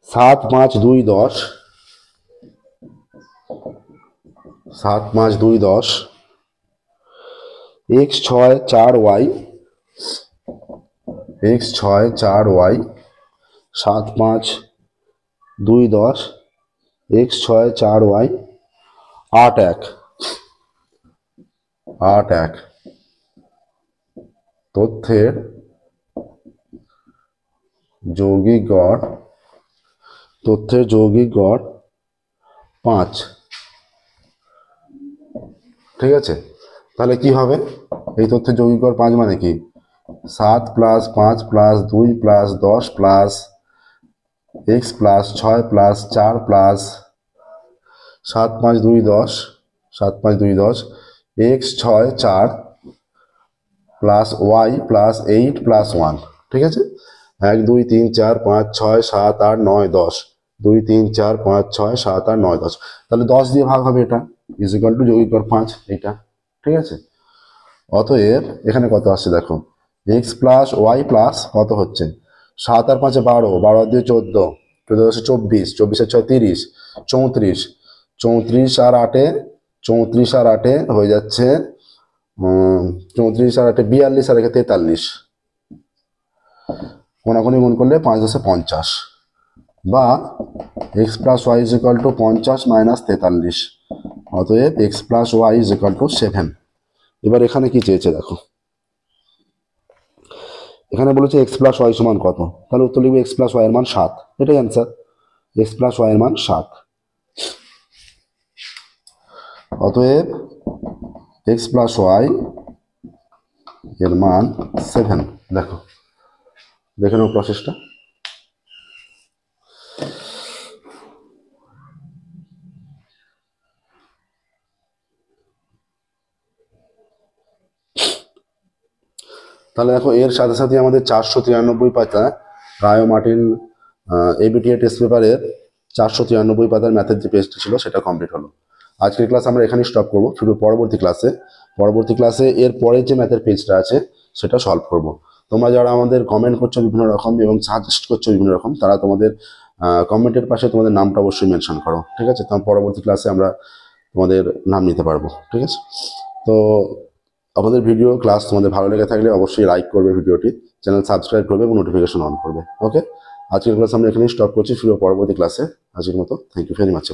সাত পাঁচ দুই 10, 7 5 2 10, x 6 4 y, x 6 4 y, 7 5 2 10, x 6 4 y, 8 1 তথ্যের যৌগিক গড় 5। ঠিক আছে, তাহলে কি হবে? এই তথ্যের যৌগিক গড় 5 মানে কি? 7 plus 5 plus 2 plus 10 plus x plus 6 plus 4 plus 7 5 2 10, 7 5 2 10, x 6 4 plus y plus 8 plus 1। ঠিক আছে, 1 2 3 4 5 6 7 8 9 10, 2 3 4 5 6 7 8 9 10, তাহলে 10 দিয়ে ভাগ হবে, এটা ইজ ইকুয়াল টু যৌগিক গড় 5 এইটা। ঠিক আছে, অতএব এখানে কত আসছে দেখো, এক্স প্লাস ওয়াই প্লাস কত হচ্ছে 7 আর 5 12, 12 আর 2 14, 14 10 24, 24 আর 6 30, 34, 34 আর 8, 34 আর 8 হয়ে যাচ্ছে 34 আর 8 42 আর 1 43, কোনাকুনি গুণ করলে 5 10 50, বা X plus Y is equal to 50 minus 43, অতএব X plus Y is equal to 7। এবার এখানে কি চেয়েছে দেখো, এখানে বলেছে এক্স প্লাস ওয়াই সমান কত, তাহলে উত্তর লিখবে এক্স প্লাস ওয়াই এর মান 7, এটাই অ্যান্সার, এক্স প্লাস ওয়াই এর মান 7। অতএব এক্স প্লাস ওয়াই এর মান 7। দেখো, দেখে নাও প্রসেসটা। তাহলে দেখো এর সাথে সাথে আমাদের 493 পাতা রায় মার্টিন এবিটিএ টেস্ট পেপারের 493 পাতার ম্যাথের যে পেজটা ছিল সেটা কমপ্লিট হলো। আজকের ক্লাস আমরা এখানেই স্টপ করবো, ফিরে পরবর্তী ক্লাসে এর পরে যে ম্যাথের পেজটা আছে সেটা সলভ করব। তোমরা যারা আমাদের কমেন্ট করছো বিভিন্ন রকম এবং সাজেস্ট করছো বিভিন্ন রকম, তারা তোমাদের কমেন্টের পাশে তোমাদের নামটা অবশ্যই মেনশন করো, ঠিক আছে? তখন পরবর্তী ক্লাসে আমরা তোমাদের নাম নিতে পারবো, ঠিক আছে? তো আমাদের ভিডিও ক্লাস তোমাদের ভালো লেগে থাকলে অবশ্যই লাইক করবে ভিডিওটি, চ্যানেল সাবস্ক্রাইব করবে এবং নোটিফিকেশন অন করবে। ওকে, আজকের ক্লাস আমরা এখানেই স্টপ করছি, ফিরে পরবর্তী ক্লাসে। আজকের মতো থ্যাংক ইউ ভেরি মাচ।